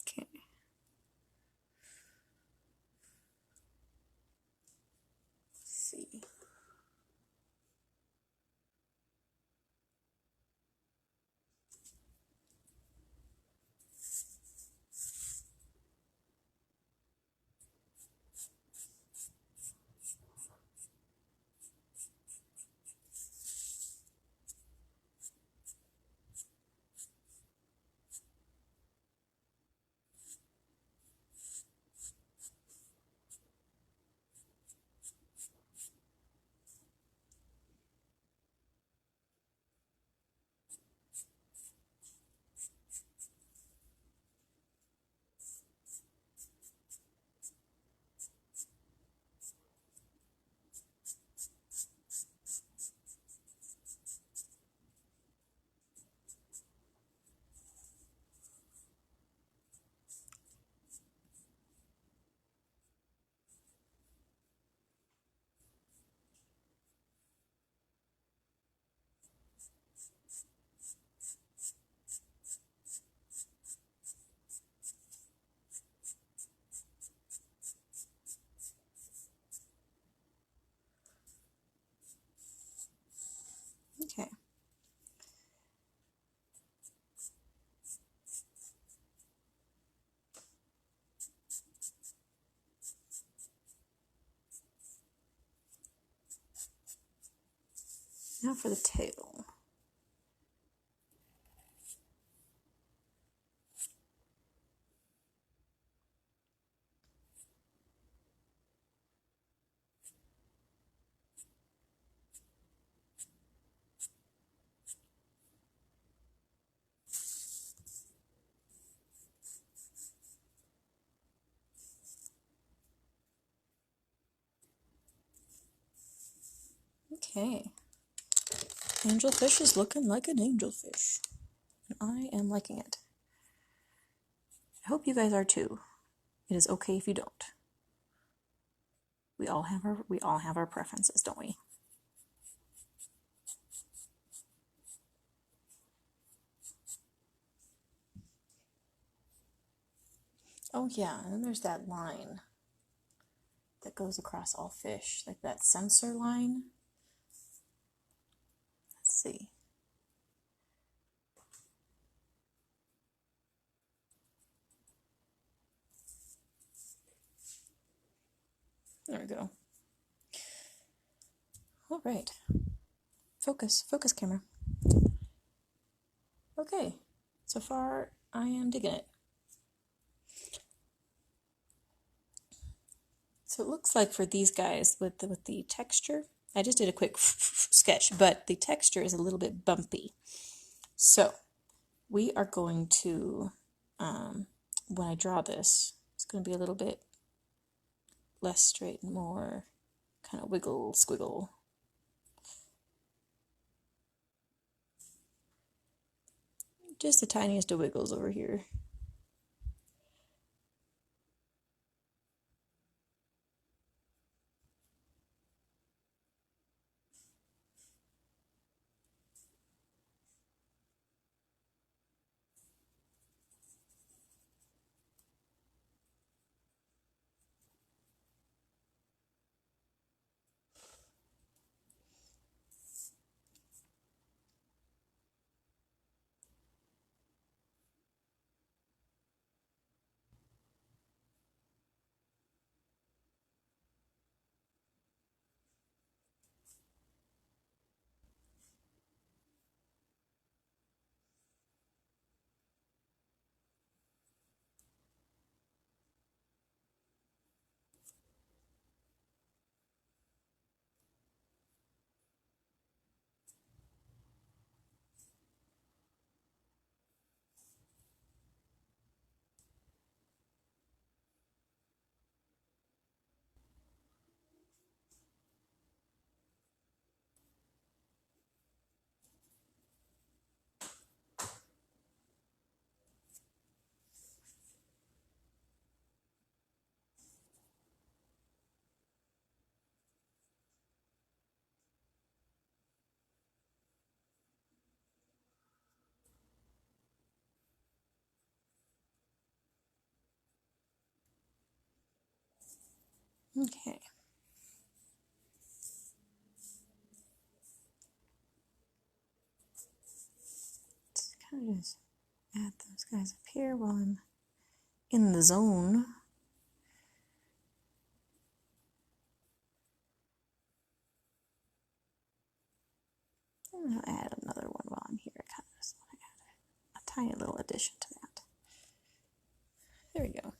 Okay. Let's see. Okay. Now for the tail. Okay. Angelfish is looking like an angelfish. And I am liking it. I hope you guys are too. It is okay if you don't. We all have our preferences, don't we? Oh yeah, and then there's that line that goes across all fish, like that sensor line. Let's see. There we go. All right. Focus camera. Okay, so far I am digging it. So it looks like for these guys with the texture, I just did a quick sketch, but the texture is a little bit bumpy. So we are going to, when I draw this, it's going to be a little bit less straight and more kind of wiggle, squiggle. Just the tiniest of wiggles over here. Okay. Let's kind of just add those guys up here while I'm in the zone. And I'll add another one while I'm here. I kind of just want to add a tiny little addition to that. There we go.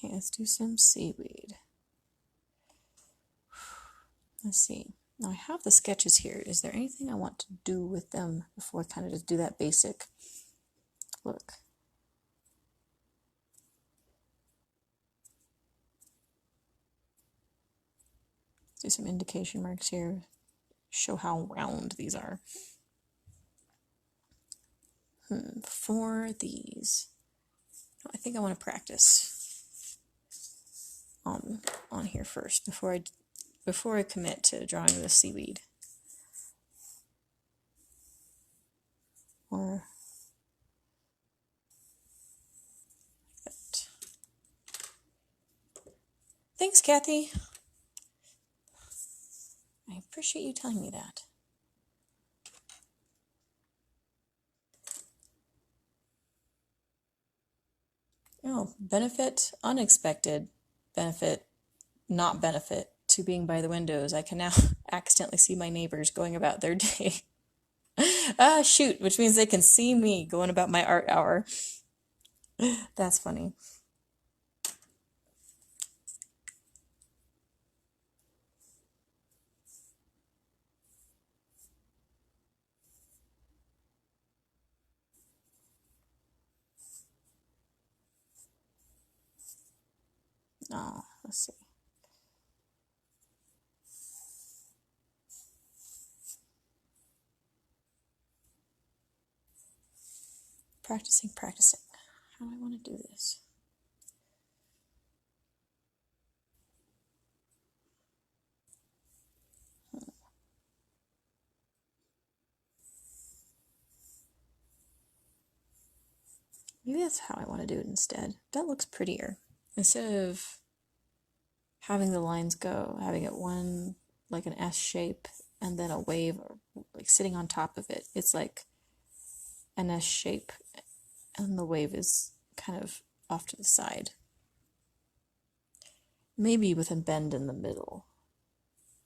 Okay, let's do some seaweed. Let's see. Now I have the sketches here. Is there anything I want to do with them before I kind of just do that basic look? Do some indication marks here. Show how round these are. For these, I think I want to practice on here first before I commit to drawing the seaweed. Or like that. Thanks, Kathy. I appreciate you telling me that. Oh, benefit, unexpected, benefit, not benefit to being by the windows. I can now accidentally see my neighbors going about their day. Ah, shoot, which means they can see me going about my art hour. That's funny. Oh, let's see. Practicing. How do I want to do this? Maybe that's how I want to do it instead. That looks prettier. Instead of having the lines go, having it one like an S shape and then a wave or like sitting on top of it. It's like an S shape and the wave is kind of off to the side. Maybe with a bend in the middle.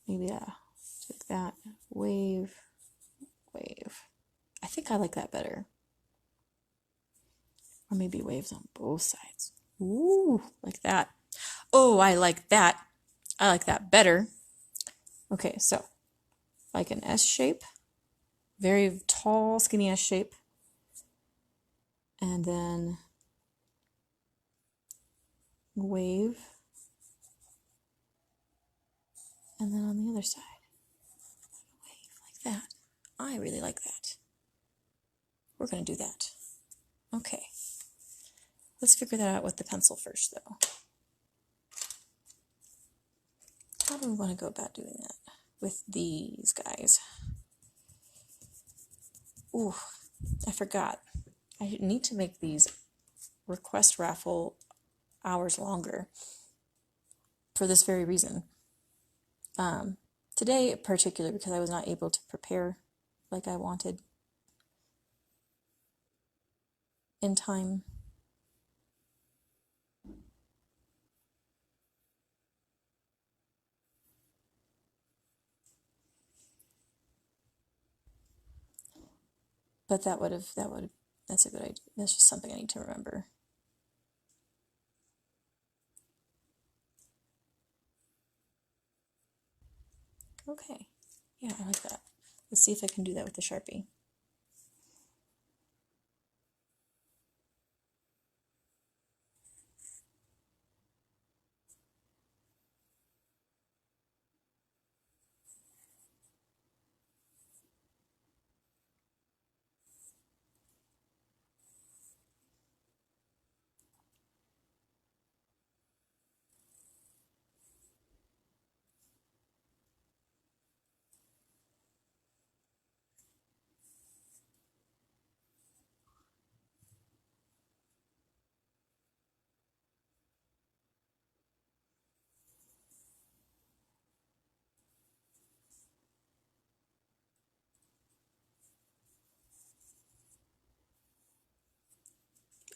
Maybe like that. Wave. I think I like that better. Or maybe waves on both sides. Ooh, like that. Oh, I like that. I like that better. Okay, so like an S shape. Very tall, skinny S shape. And then wave. And then on the other side, wave like that. I really like that. We're going to do that. Okay. Let's figure that out with the pencil first, though. How do we want to go about doing that with these guys? Ooh, I forgot. I need to make these request raffle hours longer for this very reason. Today, particularly because I was not able to prepare like I wanted in time. But that's a good idea. That's just something I need to remember. Okay, yeah, I like that. Let's see if I can do that with the Sharpie.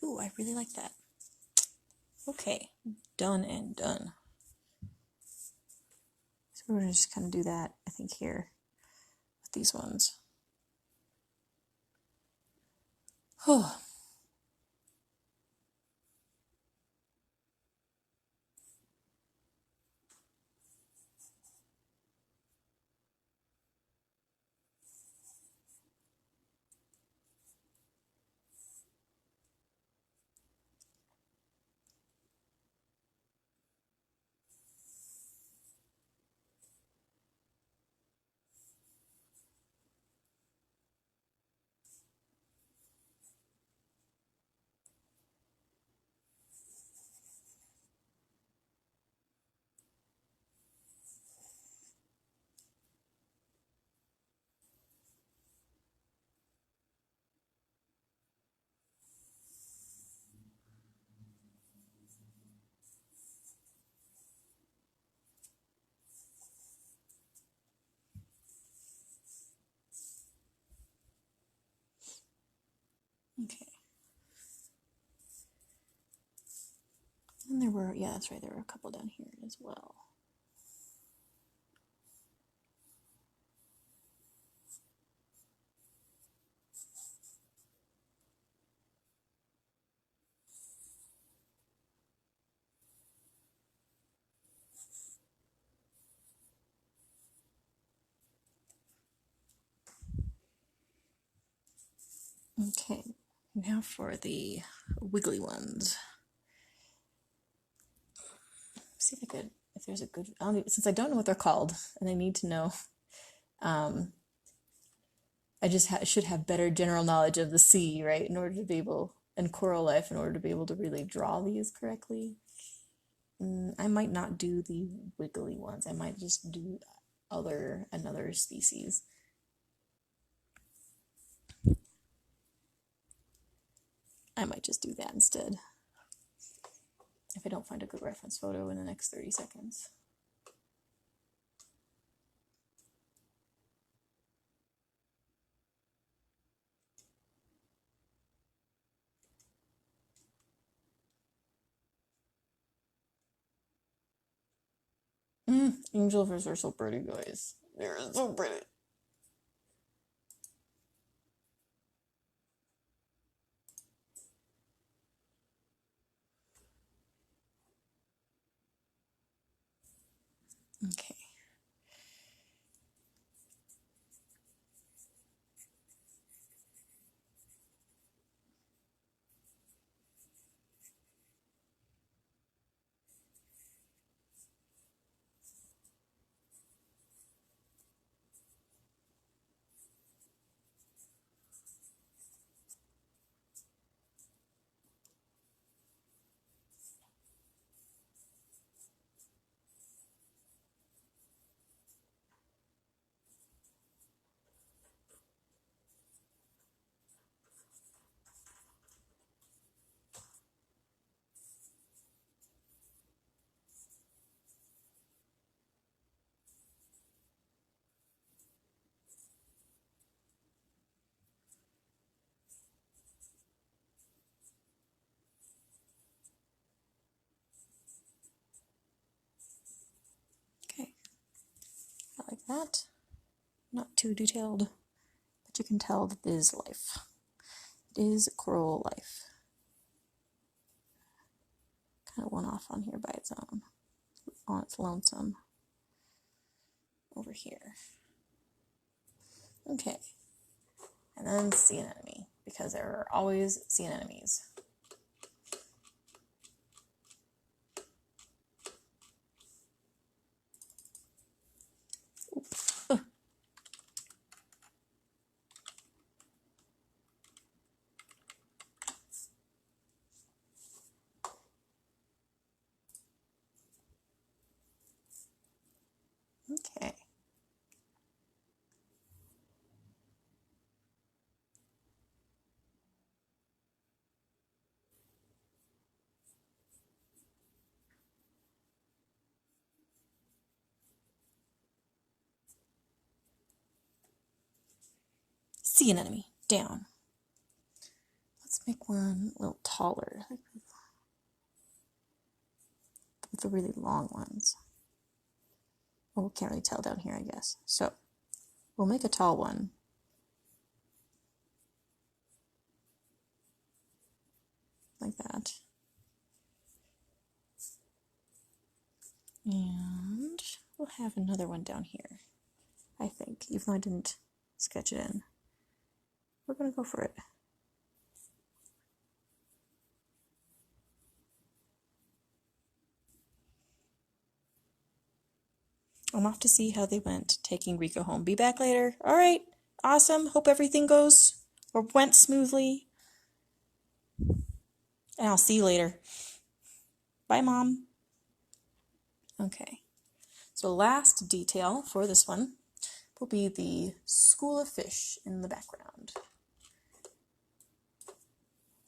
Ooh, I really like that. Okay, done and done. So we're gonna just kind of do that, I think, here with these ones. Oh. Okay. And there were, yeah, that's right, there were a couple down here as well. Okay, now for the wiggly ones. See if I could, if there's a good, since I don't know what they're called and I need to know, I just should have better general knowledge of the sea, right, in order to be able, and coral life, in order to be able to really draw these correctly. I might not do the wiggly ones. I might just do another species. I might just do that instead, if I don't find a good reference photo in the next 30 seconds. Angelfish are so pretty, guys. They're so pretty. Okay. Okay. I like that. Not too detailed, but you can tell that it is life. It is coral life. Kind of one off on here by its own, on its lonesome. Over here. Okay. And then sea anemone, because there are always sea anemones. Okay. Sea anemone, down. Let's make one a little taller, like the really long ones. Oh, we can't really tell down here, I guess. So we'll make a tall one. Like that. And we'll have another one down here, I think, even though I didn't sketch it in. We're going to go for it. I'm off to see how they went taking Rico home. Be back later. All right. Awesome. Hope everything goes or went smoothly. And I'll see you later. Bye, Mom. Okay. So last detail for this one will be the school of fish in the background.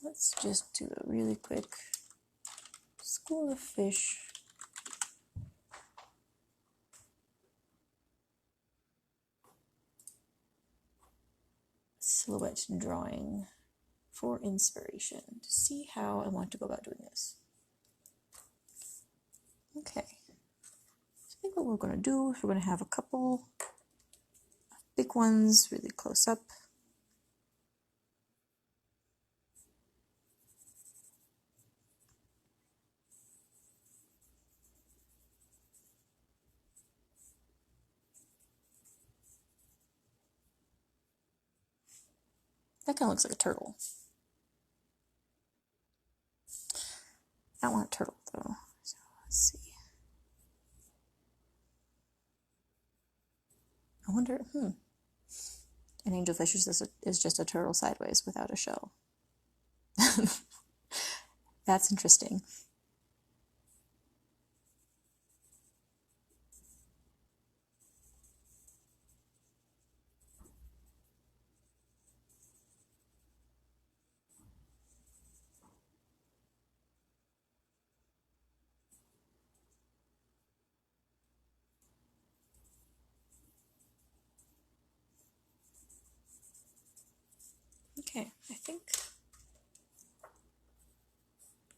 Let's just do a really quick school of fish. Silhouette drawing for inspiration to see how I want to go about doing this. Okay, so I think what we're going to do is we're going to have a couple big ones really close up. That kind of looks like a turtle. I don't want a turtle though, so let's see. I wonder, an angelfish is just a turtle sideways without a shell. That's interesting. Okay, I think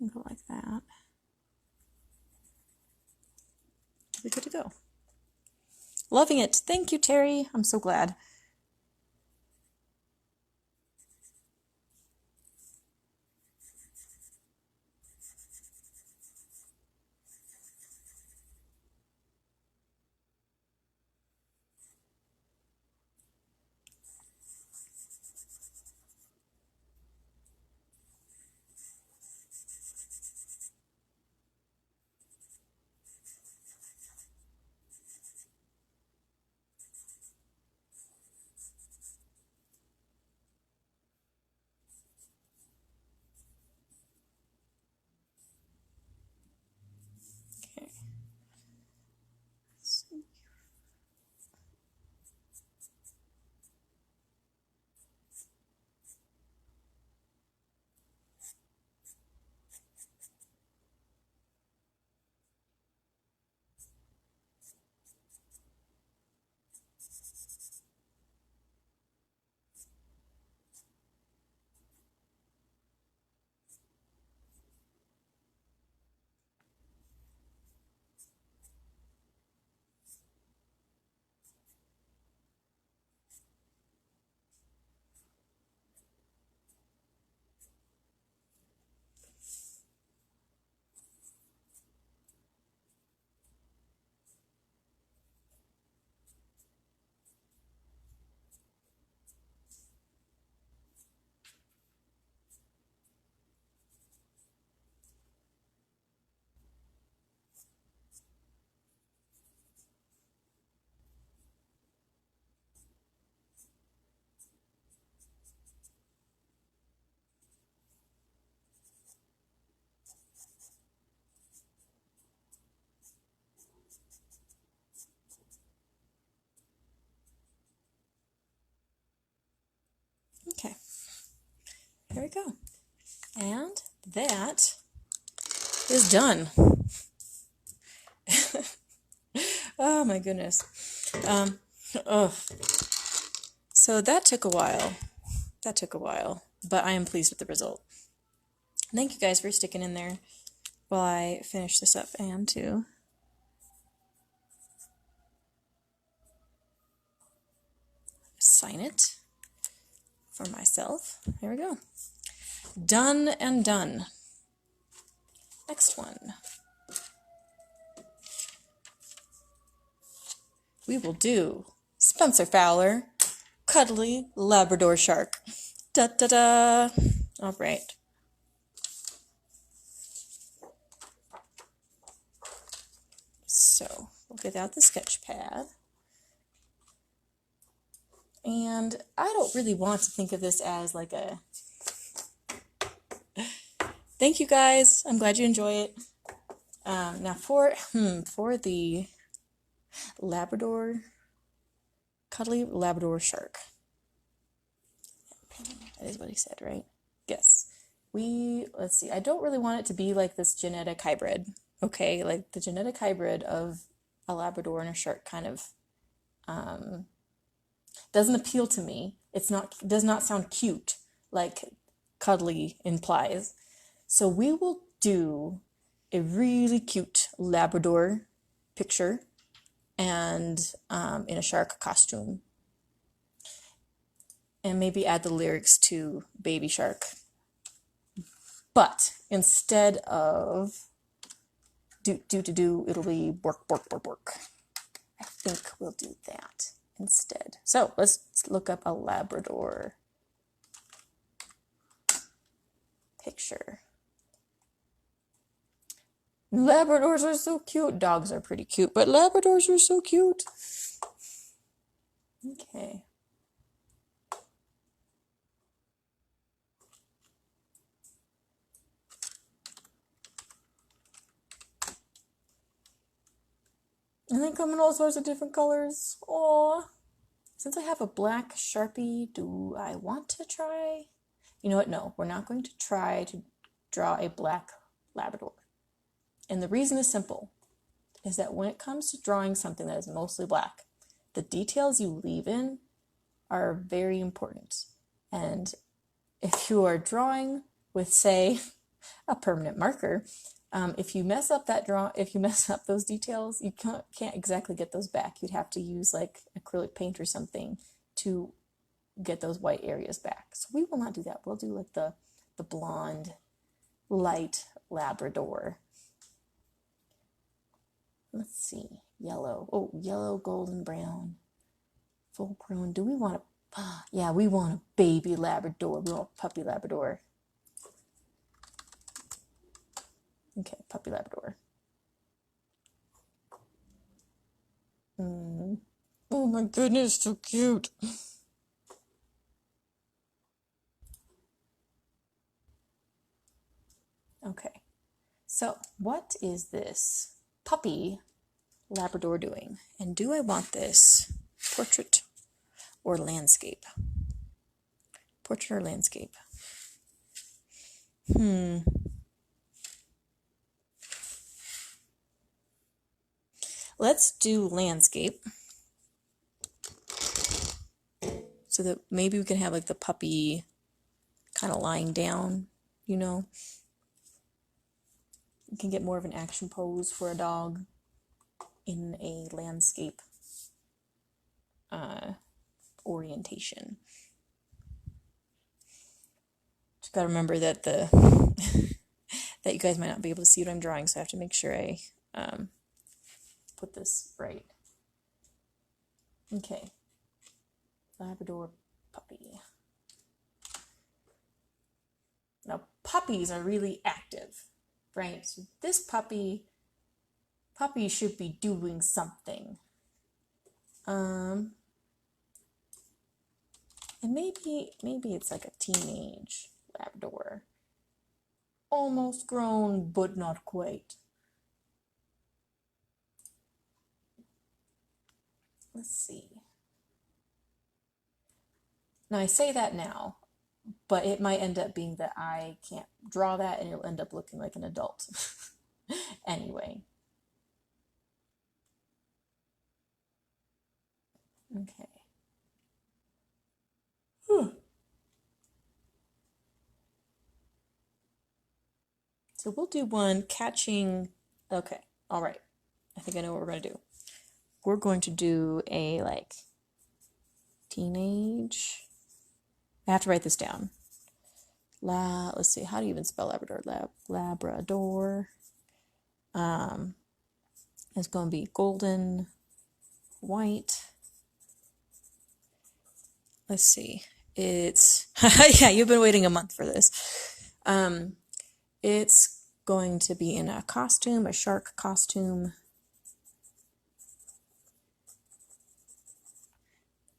we can go like that. We're good to go. Loving it. Thank you, Terry. I'm so glad. Okay. Let's see. Okay, there we go. And that is done. Oh my goodness. So that took a while. But I am pleased with the result. Thank you guys for sticking in there while I finish this up and to sign it for myself. There we go. Done and done. Next one. We will do Spencer Fowler, Cuddly Labrador Shark. Da da da. All right. So we'll get out the sketch pad. And I don't really want to think of this as like a... Thank you guys. I'm glad you enjoy it. Now for the Labrador, Cuddly Labrador Shark. That is what he said, right? Yes. Let's see, I don't really want it to be like this genetic hybrid, okay? Like the genetic hybrid of a Labrador and a shark kind of doesn't appeal to me. Does not sound cute like cuddly implies. So we will do a really cute Labrador picture and in a shark costume. And maybe add the lyrics to Baby Shark. But instead of do, it'll be bork, bork, bork, bork. I think we'll do that instead. So let's look up a Labrador picture. Labradors are so cute. Dogs are pretty cute, but Labradors are so cute. Okay. And they come in all sorts of different colors. Aww. Since I have a black Sharpie, do I want to try? You know what? No, we're not going to try to draw a black Labrador. And the reason is simple, is that when it comes to drawing something that is mostly black, the details you leave in are very important. And if you are drawing with, say, a permanent marker, if you mess up those details, you can't exactly get those back. You'd have to use like acrylic paint or something to get those white areas back. So we will not do that. We'll do like the blonde, light Labrador. Let's see, yellow. Oh, yellow, golden brown, full grown. Do we want yeah, we want a baby Labrador. We want a puppy Labrador. Okay, puppy Labrador. Oh my goodness, so cute. Okay, so what is this puppy Labrador doing? And do I want this portrait or landscape? Portrait or landscape? Let's do landscape so that maybe we can have like the puppy kind of lying down, you know. You can get more of an action pose for a dog in a landscape orientation. Just gotta remember that that you guys might not be able to see what I'm drawing, so I have to make sure I put this right. Okay, Labrador puppy. Now puppies are really active, right? So this puppy should be doing something. And maybe it's like a teenage Labrador. Almost grown, but not quite. Let's see. Now I say that now, but it might end up being that I can't draw that and it'll end up looking like an adult. Anyway. Okay. So we'll do one catching, okay, all right. I think I know what we're going to do. We're going to do a like teenage, I have to write this down. Let's see, how do you even spell Labrador? Labrador. It's going to be golden, white. Let's see. It's, yeah, you've been waiting a month for this. It's going to be in a costume, a shark costume.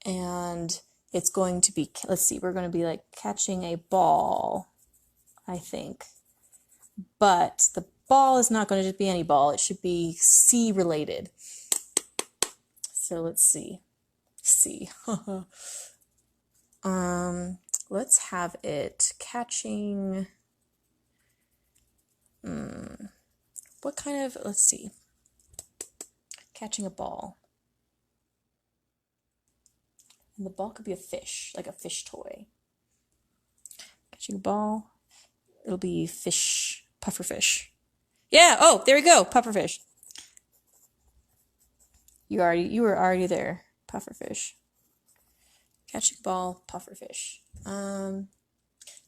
And it's going to be, let's see, we're going to be like catching a ball, I think. But the ball is not going to just be any ball. It should be sea related. So let's see. Sea. Let's have it catching. What kind of, let's see. Catching a ball. And the ball could be a fish, like a fish toy. Catching a ball. It'll be fish, pufferfish. Yeah, oh, there we go, pufferfish. You were already there, pufferfish. Catching ball, pufferfish. Do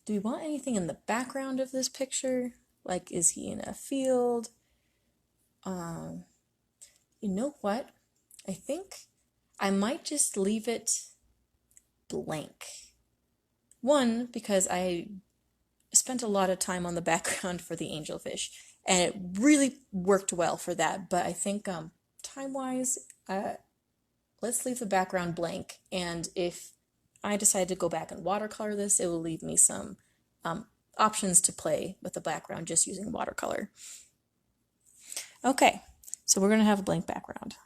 we want anything in the background of this picture? Like, is he in a field? You know what? I think I might just leave it blank. One, because I spent a lot of time on the background for the angelfish, and it really worked well for that. But I think time-wise, let's leave the background blank. And if I decide to go back and watercolor this, it will leave me some options to play with the background just using watercolor. Okay, so we're going to have a blank background.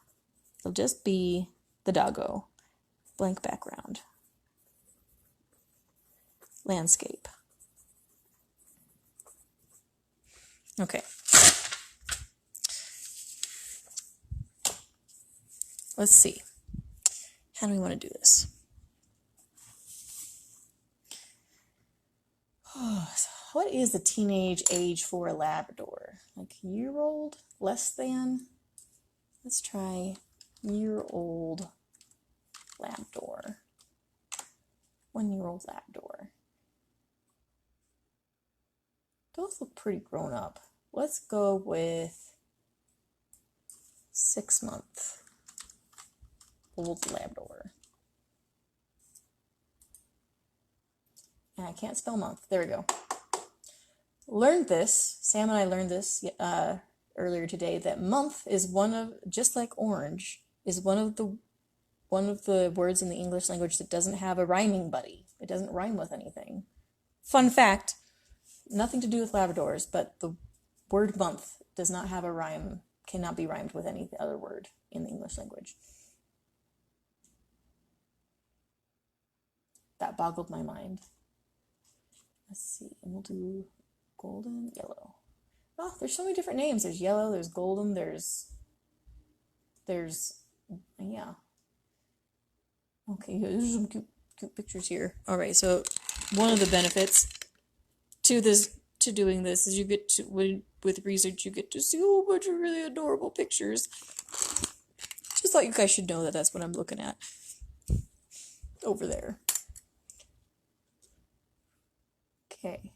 It'll just be the doggo. Blank background. Landscape. Okay. Let's see. How do we want to do this? What is the teenage age for a Labrador? Like year-old? Less than? Let's try year-old Labrador. 1-year-old Labrador. Those look pretty grown up. Let's go with 6-month-old Labrador. And I can't spell month. There we go. Learned this, Sam and I learned this earlier today, that month is one of, just like orange, is one of the words in the English language that doesn't have a rhyming buddy. It doesn't rhyme with anything. Fun fact, nothing to do with Labradors, but the word month does not have a rhyme, cannot be rhymed with any other word in the English language. That boggled my mind. Let's see, and we'll do golden, yellow. Oh, there's so many different names. There's yellow, there's golden, there's, yeah. Okay, there's some cute pictures here. All right, so one of the benefits to doing this is you get to, with research, you get to see a whole bunch of really adorable pictures. Just thought you guys should know that that's what I'm looking at over there. Okay.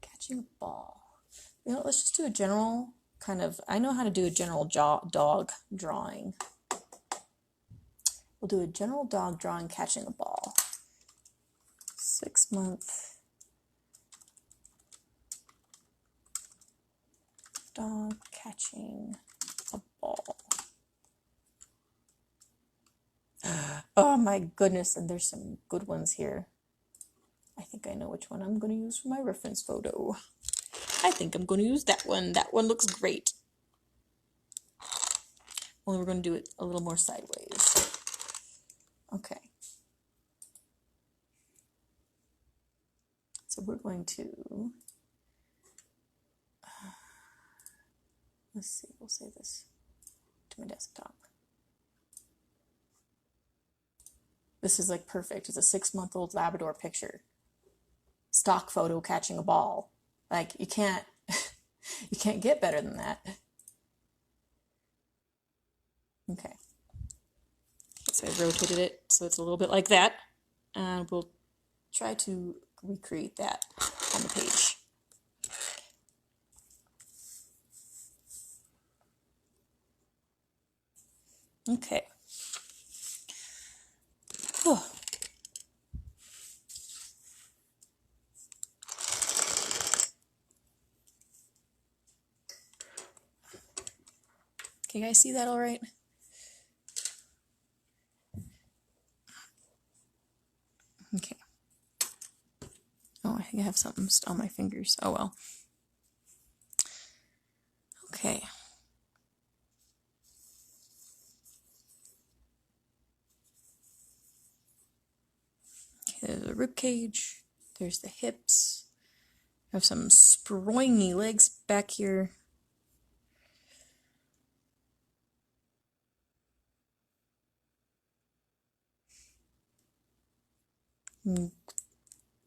Catching a ball. You know, let's just do a general kind of, I know how to do a general dog drawing. We'll do a general dog drawing catching a ball. 6-month dog catching a ball. Oh my goodness, and there's some good ones here. I think I know which one I'm going to use for my reference photo. I think I'm going to use that one. That one looks great. Only we're going to do it a little more sideways. Okay. So we're going to, let's see, we'll save this to my desktop. This is like perfect. It's a 6-month-old Labrador picture. Stock photo catching a ball. Like you can't you can't get better than that. Okay. So I rotated it so it's a little bit like that. And we'll try to recreate that on the page. Okay. Oh. Can you guys see that all right? Okay. Oh, I think I have something on my fingers. Oh well. Okay. Okay, there's the rib cage. There's the hips. I have some springy legs back here.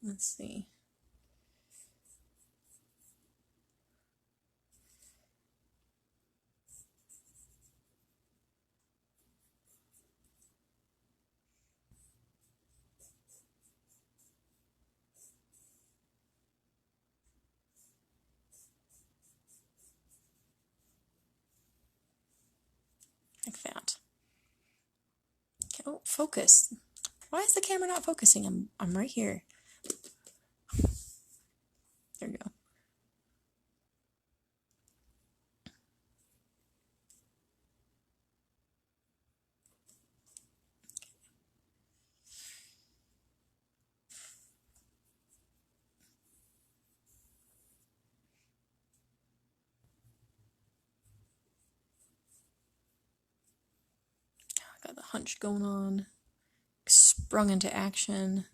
Let's see. Like that. Okay, oh, focus. Why is the camera not focusing? I'm right here. There we go. Got the hunch going on. Sprung into action.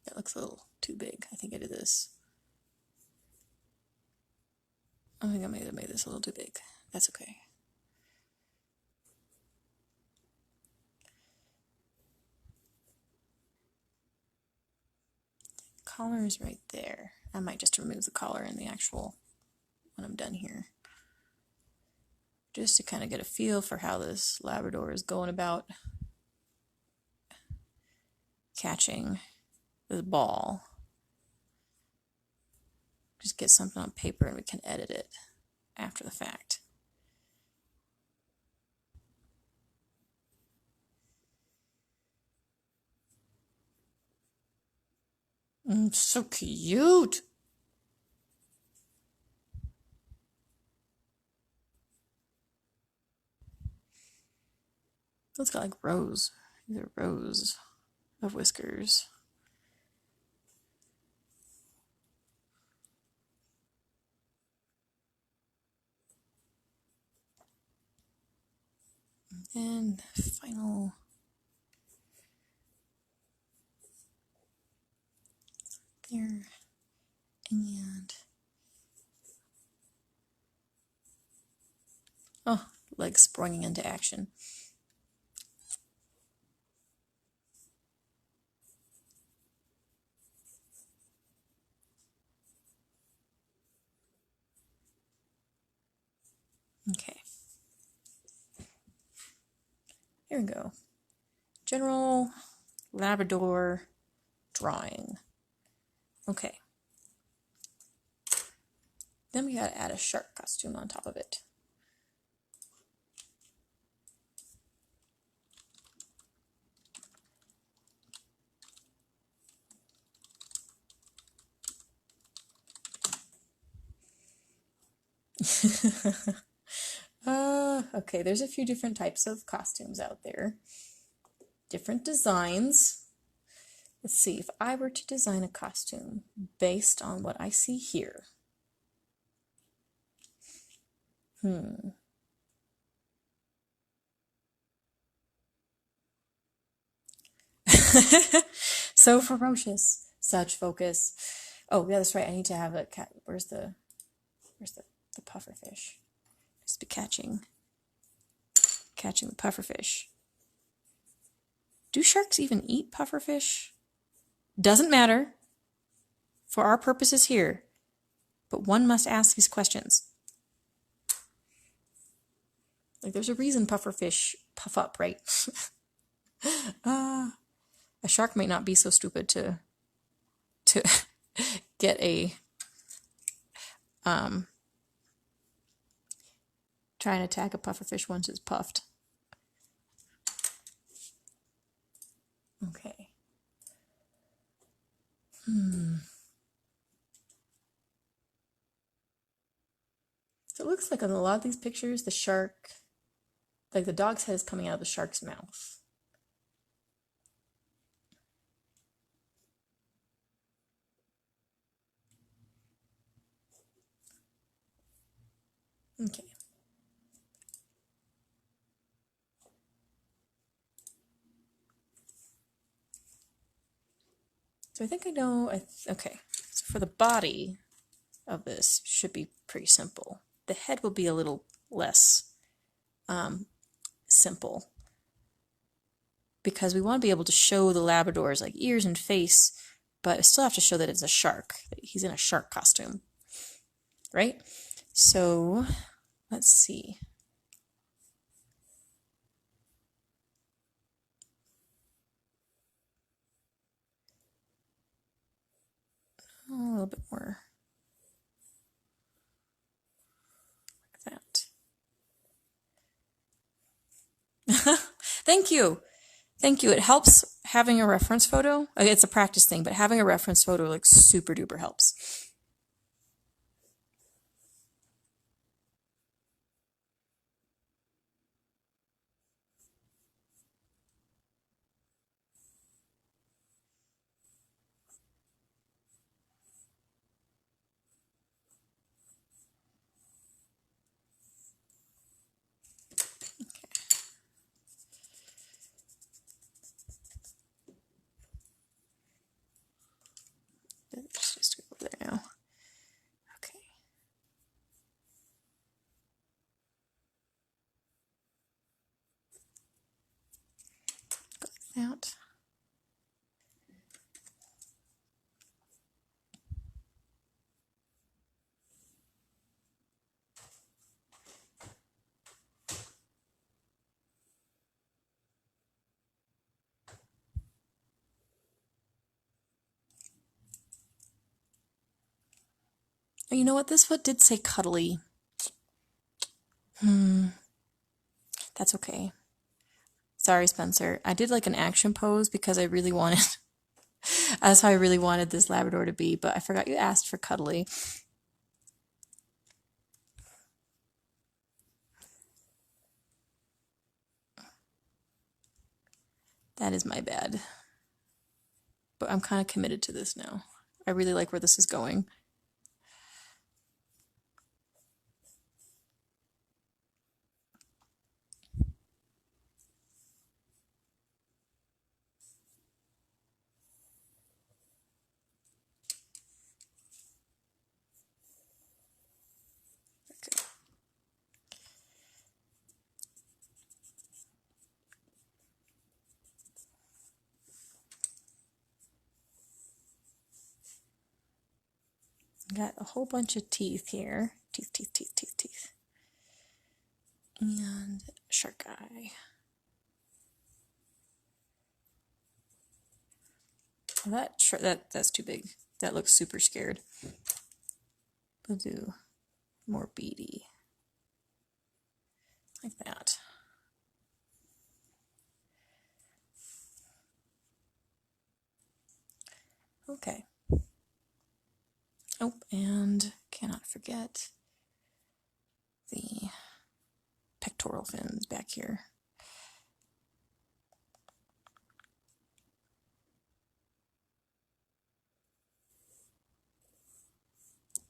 That looks a little too big. I think I did this. I think I may have made this a little too big. That's okay. Collar is right there. I might just remove the collar in the actual when I'm done here. Just to kind of get a feel for how this Labrador is going about catching the ball. Just get something on paper and we can edit it after the fact. So cute. It's got like rows. These are rows of whiskers. And the final there. And oh, legs springing into action. Okay. Here we go. General Labrador drawing. Okay. Then we gotta add a shark costume on top of it. Okay, there's a few different types of costumes out there. Different designs. Let's see, if I were to design a costume based on what I see here, So ferocious. Such focus. Oh, yeah, that's right. I need to have a cat. Where's the puffer fish? Just be catching the puffer fish. Do sharks even eat puffer fish? Doesn't matter for our purposes here, but one must ask these questions. Like, there's a reason puffer fish puff up, right? A shark might not be so stupid to get a try and attack a puffer fish once it's puffed. Okay. So it looks like on a lot of these pictures, the shark, like the dog's head is coming out of the shark's mouth. Okay. So I think I know, okay. So for the body of this should be pretty simple. The head will be a little less simple because we want to be able to show the Labrador's like ears and face, but I still have to show that it's a shark, that he's in a shark costume, right? So let's see. A little bit more like that. Thank you. Thank you. It helps having a reference photo. It's a practice thing, but having a reference photo like super duper helps. Let's just go over there now. Okay. Go like that. Oh, you know what? This foot did say cuddly. That's okay. Sorry, Spencer. I did like an action pose because I really wanted, that's how I really wanted this Labrador to be, but I forgot you asked for cuddly. That is my bad. But I'm kind of committed to this now. I really like where this is going. Okay. Got a whole bunch of teeth here. Teeth, teeth, teeth, teeth, teeth. And shark eye. That's too big. That looks super scared. We'll do more beady. Like that. Okay. Oh, and cannot forget the pectoral fins back here.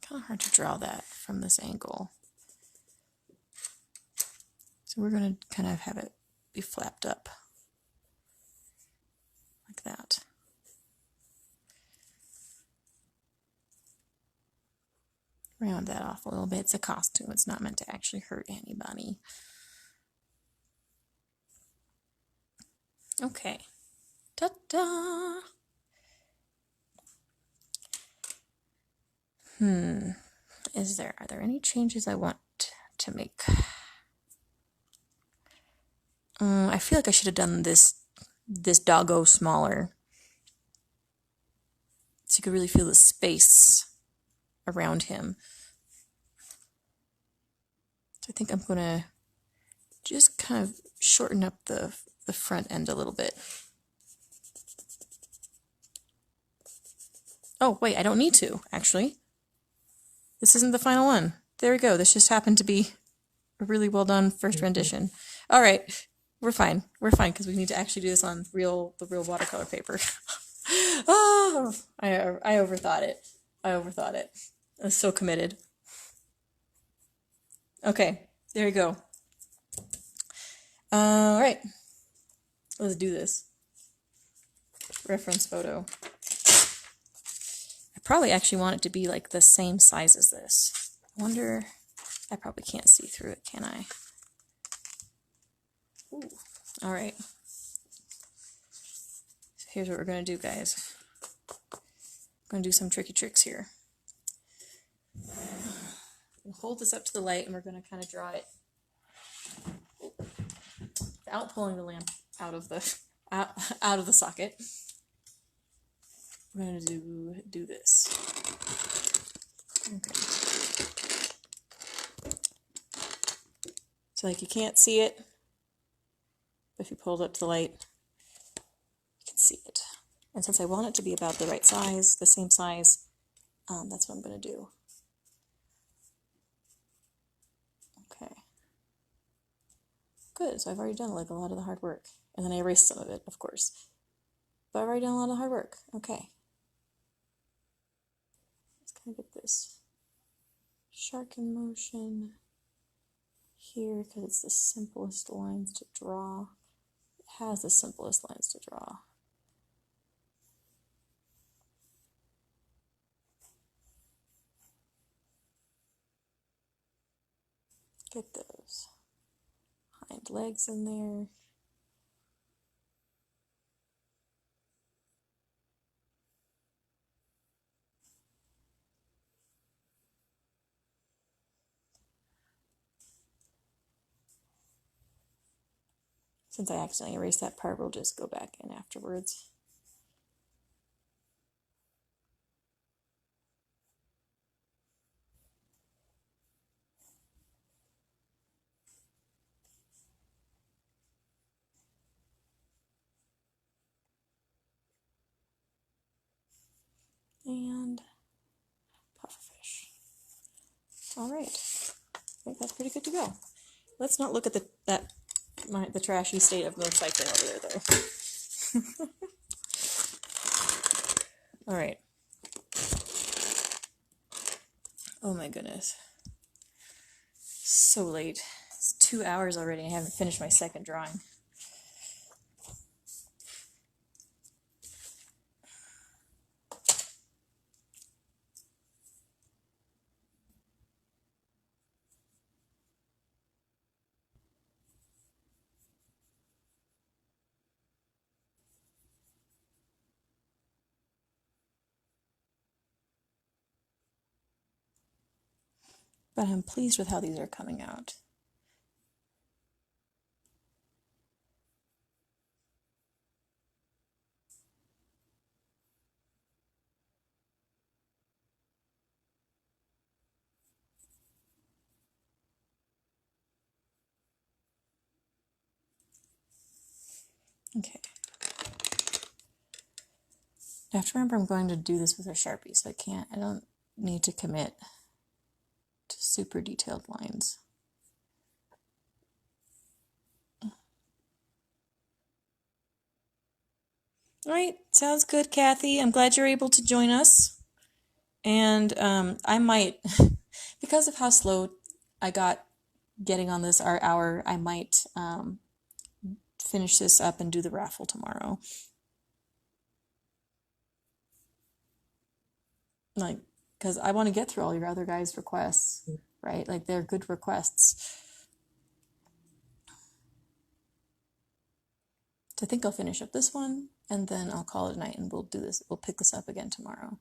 Kind of hard to draw that from this angle. So we're going to kind of have it be flapped up like that. Round that off a little bit. It's a costume. It's not meant to actually hurt anybody. Okay. Ta-da! Are there any changes I want to make? I feel like I should have done this doggo smaller, so you could really feel the space around him. So I think I'm gonna just kind of shorten up the front end a little bit. Oh wait, I don't need to actually. This isn't the final one. There we go. This just happened to be a really well done first rendition. All right, we're fine. We're fine because we need to actually do this on the real watercolor paper. Oh, I overthought it. I was so committed. Okay, there you go. All right, let's do this. Reference photo. I probably actually want it to be like the same size as this. I wonder, I probably can't see through it, can I? Ooh. All right. So here's what we're going to do, guys. I'm going to do some tricky tricks here. We'll hold this up to the light and we're going to kind of draw it without pulling the lamp out of the socket. We're going to do this. Okay. So like you can't see it, but if you pull it up to the light, you can see it. And since I want it to be about the right size, the same size, that's what I'm going to do. Okay. Good, so I've already done like a lot of the hard work. And then I erased some of it, of course. But I've already done a lot of the hard work. Okay. Let's kind of get this shark in motion here because it's the simplest lines to draw. It has the simplest lines to draw. Get those hind legs in there. Since I accidentally erased that part, we'll just go back in afterwards. And pufferfish. All right, I think that's pretty good to go. Let's not look at the trashy state of the recycling over there, though. All right. Oh my goodness. So late. It's 2 hours already. I haven't finished my second drawing. But I'm pleased with how these are coming out. Okay. I have to remember I'm going to do this with a Sharpie, so I don't need to commit to super detailed lines. All right, sounds good, Kathy. I'm glad you're able to join us. And I might, because of how slow I got getting on this art hour, I might finish this up and do the raffle tomorrow. Like, because I want to get through all your other guys' requests, right? Like, they're good requests. So I think I'll finish up this one and then I'll call it a night and we'll do this. We'll pick this up again tomorrow.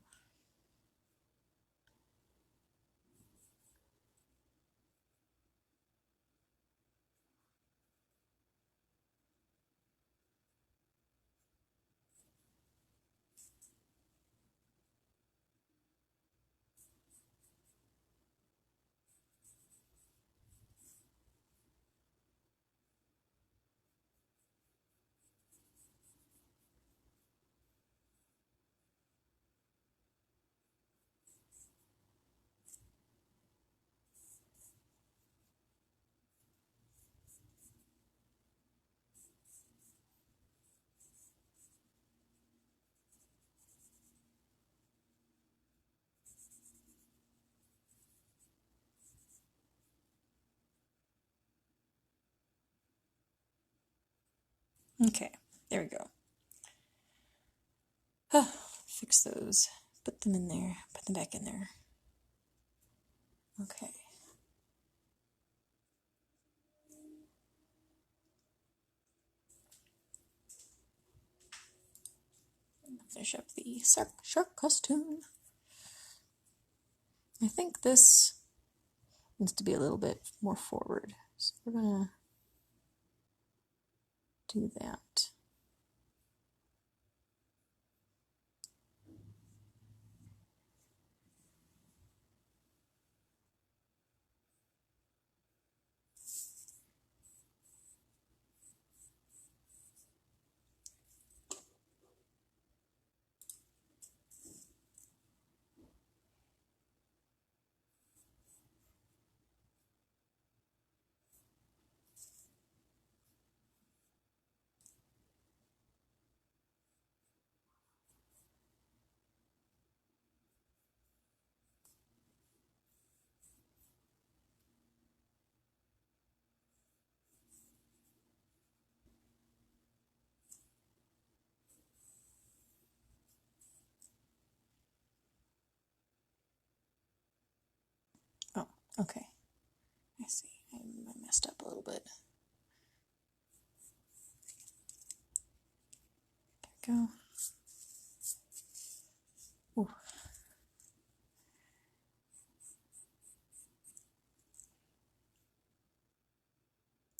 Okay, there we go. Fix those. Put them in there. Put them back in there. Okay. Finish up the shark costume. I think this needs to be a little bit more forward. So we're gonna do that. Oh, okay. I see. I messed up a little bit. There we go. Ooh.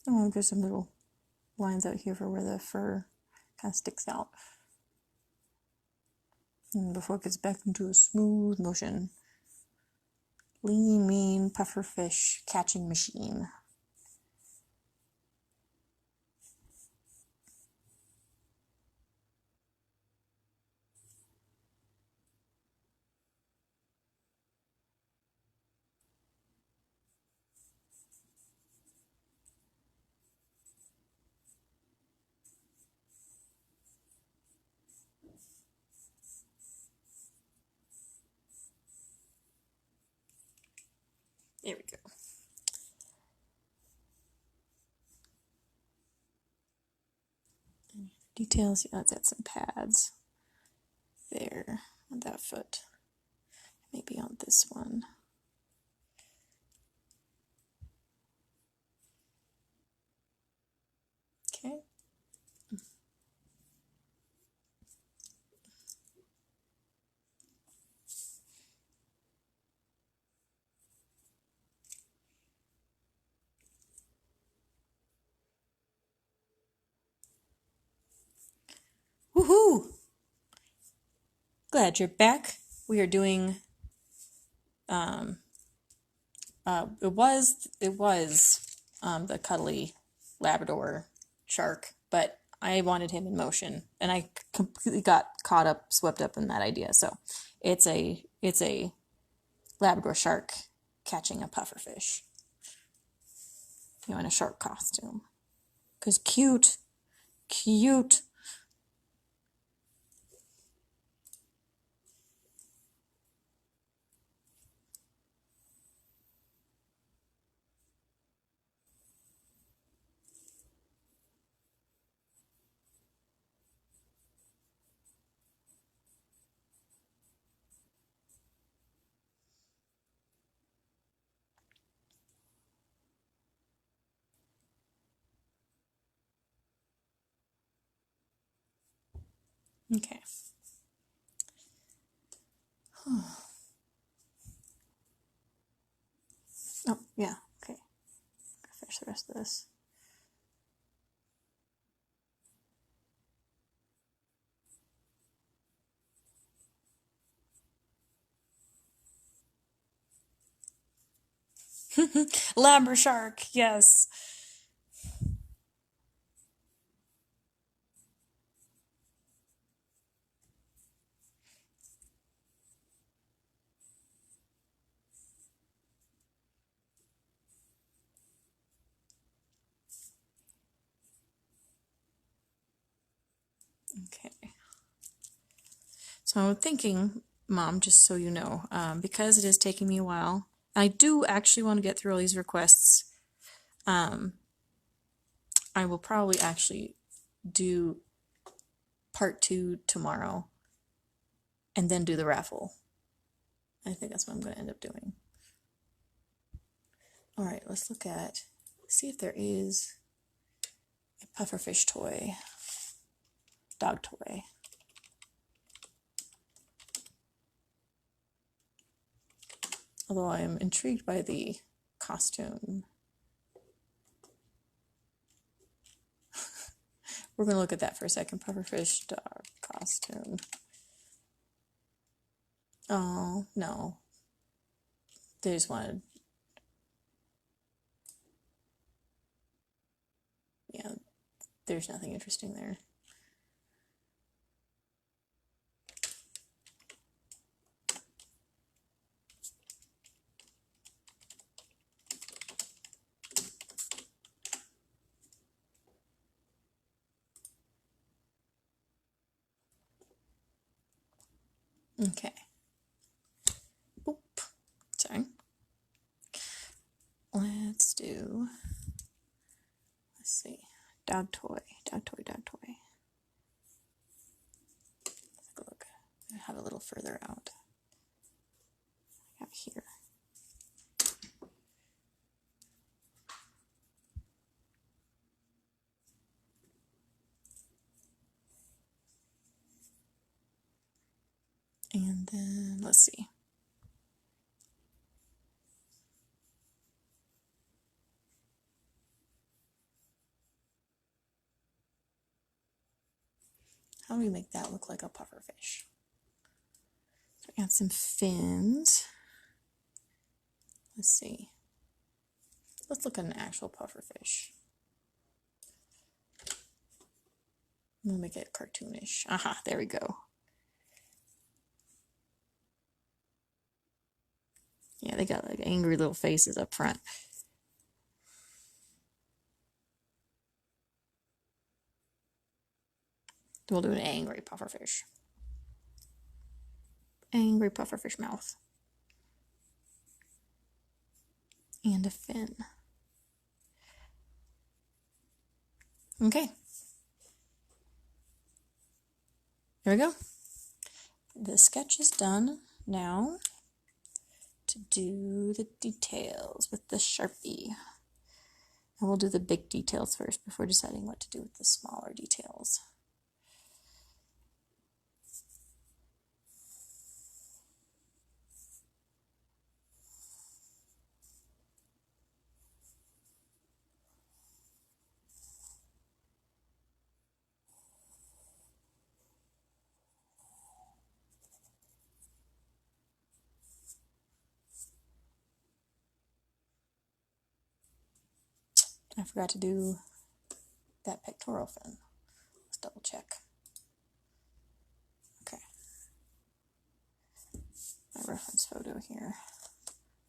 Oh, there's some little lines out here for where the fur kind of sticks out. And before it gets back into a smooth motion. Lean, mean, puffer fish catching machine. There we go. Details, yeah, let's add some pads there on that foot. Maybe on this one. Okay. Woohoo! Glad you're back. We are doing it was the cuddly Labrador shark, but I wanted him in motion and I completely got swept up in that idea. So it's a Labrador shark catching a pufferfish. In a shark costume. 'Cause cute. Cute. Okay. Oh, yeah, okay. Finish the rest of this. Lamber shark, yes. Okay. So I'm thinking, Mom, just so you know, because it is taking me a while, I do actually want to get through all these requests. I will probably actually do part 2 tomorrow and then do the raffle. I think that's what I'm going to end up doing. All right, let's look at, see if there is a pufferfish toy, dog toy. Although I am intrigued by the costume. We're going to look at that for a second. Pufferfish dog costume. Oh, no. They just wanted, yeah, there's nothing interesting there. Okay. Oop. Sorry. Let's do, let's see, dog toy, dog toy, dog toy. Let's take a look. I have a little further out. I got here. And then, let's see. How do we make that look like a pufferfish? So add some fins. Let's see. Let's look at an actual pufferfish. We'll make it cartoonish. Aha, there we go. Yeah, they got like angry little faces up front. We'll do an angry pufferfish. Angry pufferfish mouth. And a fin. Okay. There we go. The sketch is done. Now to do the details with the Sharpie. And we'll do the big details first before deciding what to do with the smaller details. I forgot to do that pectoral fin. Let's double check. Okay. My reference photo here.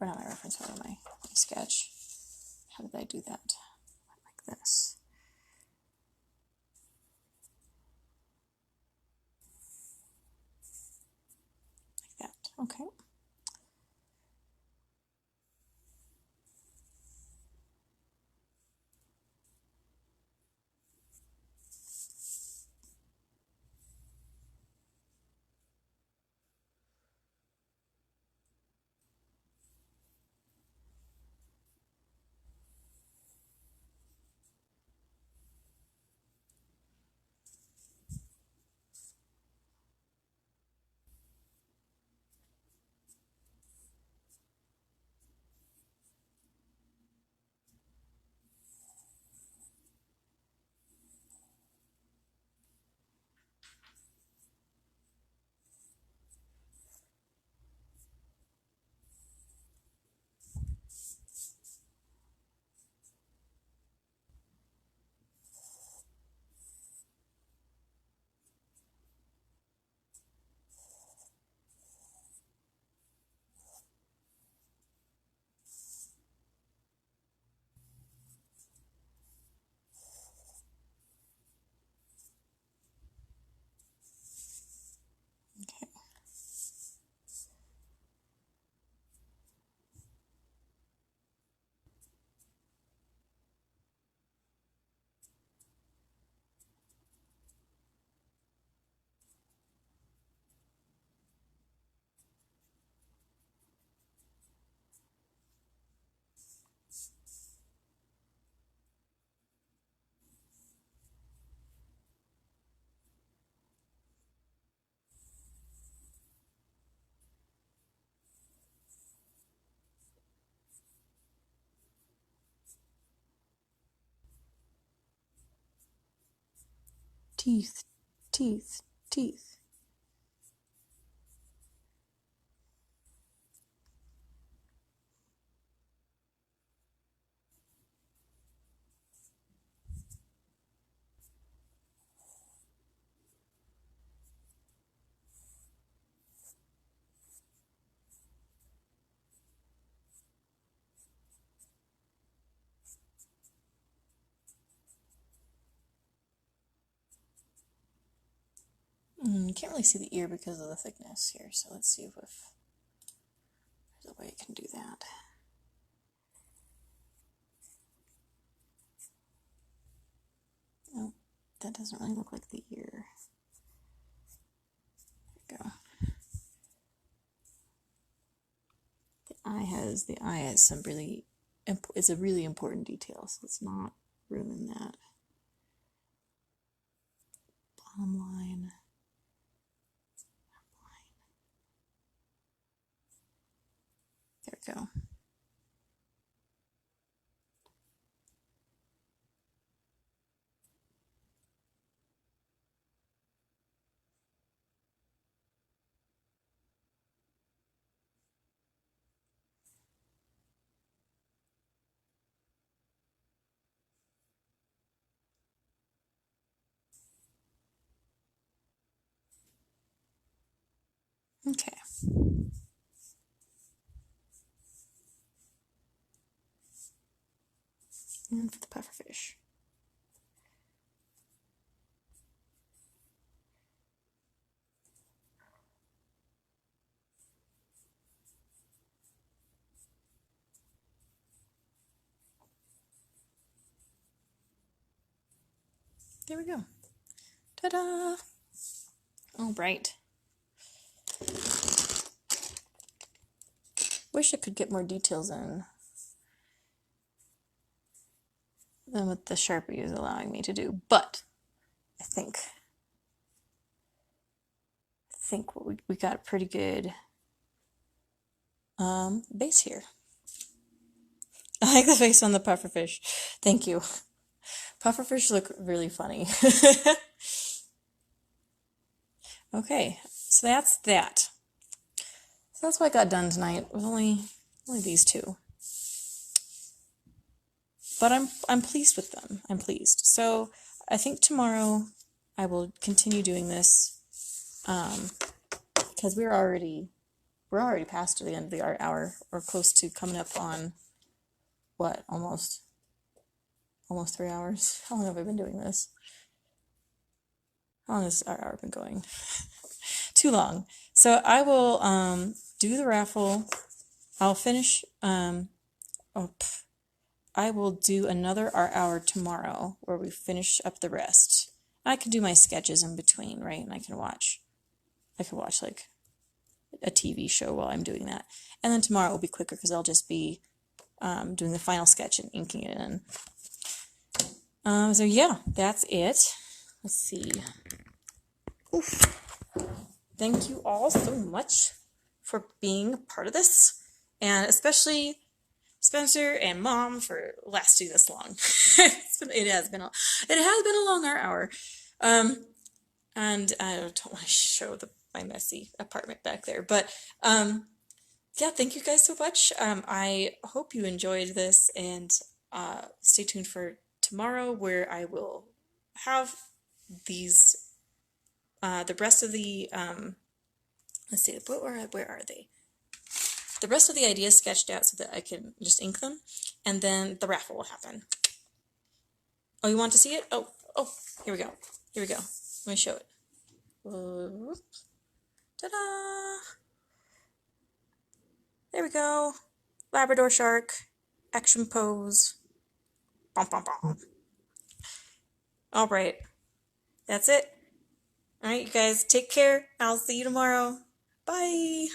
Or not my reference photo, my sketch. How did I do that? Like this. Like that. Okay. teeth, teeth, teeth. You can't really see the ear because of the thickness here, so let's see if there's a way I can do that. Oh, that doesn't really look like the ear. There we go. The eye has some really, it's a really important detail, so let's not ruin that. Bottom line. There we go. Okay. And for the pufferfish. There we go. Ta-da! All right. Wish I could get more details in than what the Sharpie is allowing me to do, but I think we got a pretty good base here. I like the face on the pufferfish. Thank you. Pufferfish look really funny. Okay, so that's that. So that's what I got done tonight. It was only these two. But I'm pleased with them. I'm pleased. So I think tomorrow I will continue doing this because we're already past the end of the art hour, or close to coming up on what, almost 3 hours. How long have I been doing this? How long has our hour been going? Too long. So I will do the raffle. I'll finish. I will do another art hour tomorrow where we finish up the rest. I can do my sketches in between, right? And I can watch like a TV show while I'm doing that. And then tomorrow will be quicker because I'll just be doing the final sketch and inking it in. So yeah, that's it. Let's see. Oof. Thank you all so much for being part of this, and especially Spencer and Mom for lasting this long. It has been a long art hour. And I don't want to show my messy apartment back there, but yeah, thank you guys so much. I hope you enjoyed this, and stay tuned for tomorrow where I will have these the rest of the let's see, where are they? The rest of the ideas sketched out so that I can just ink them, and then the raffle will happen. Oh, you want to see it? Oh, here we go. Let me show it. Whoop. Ta-da! There we go. Labrador shark, action pose. Bum, bum, bum. All right, that's it. All right, you guys, take care. I'll see you tomorrow. Bye.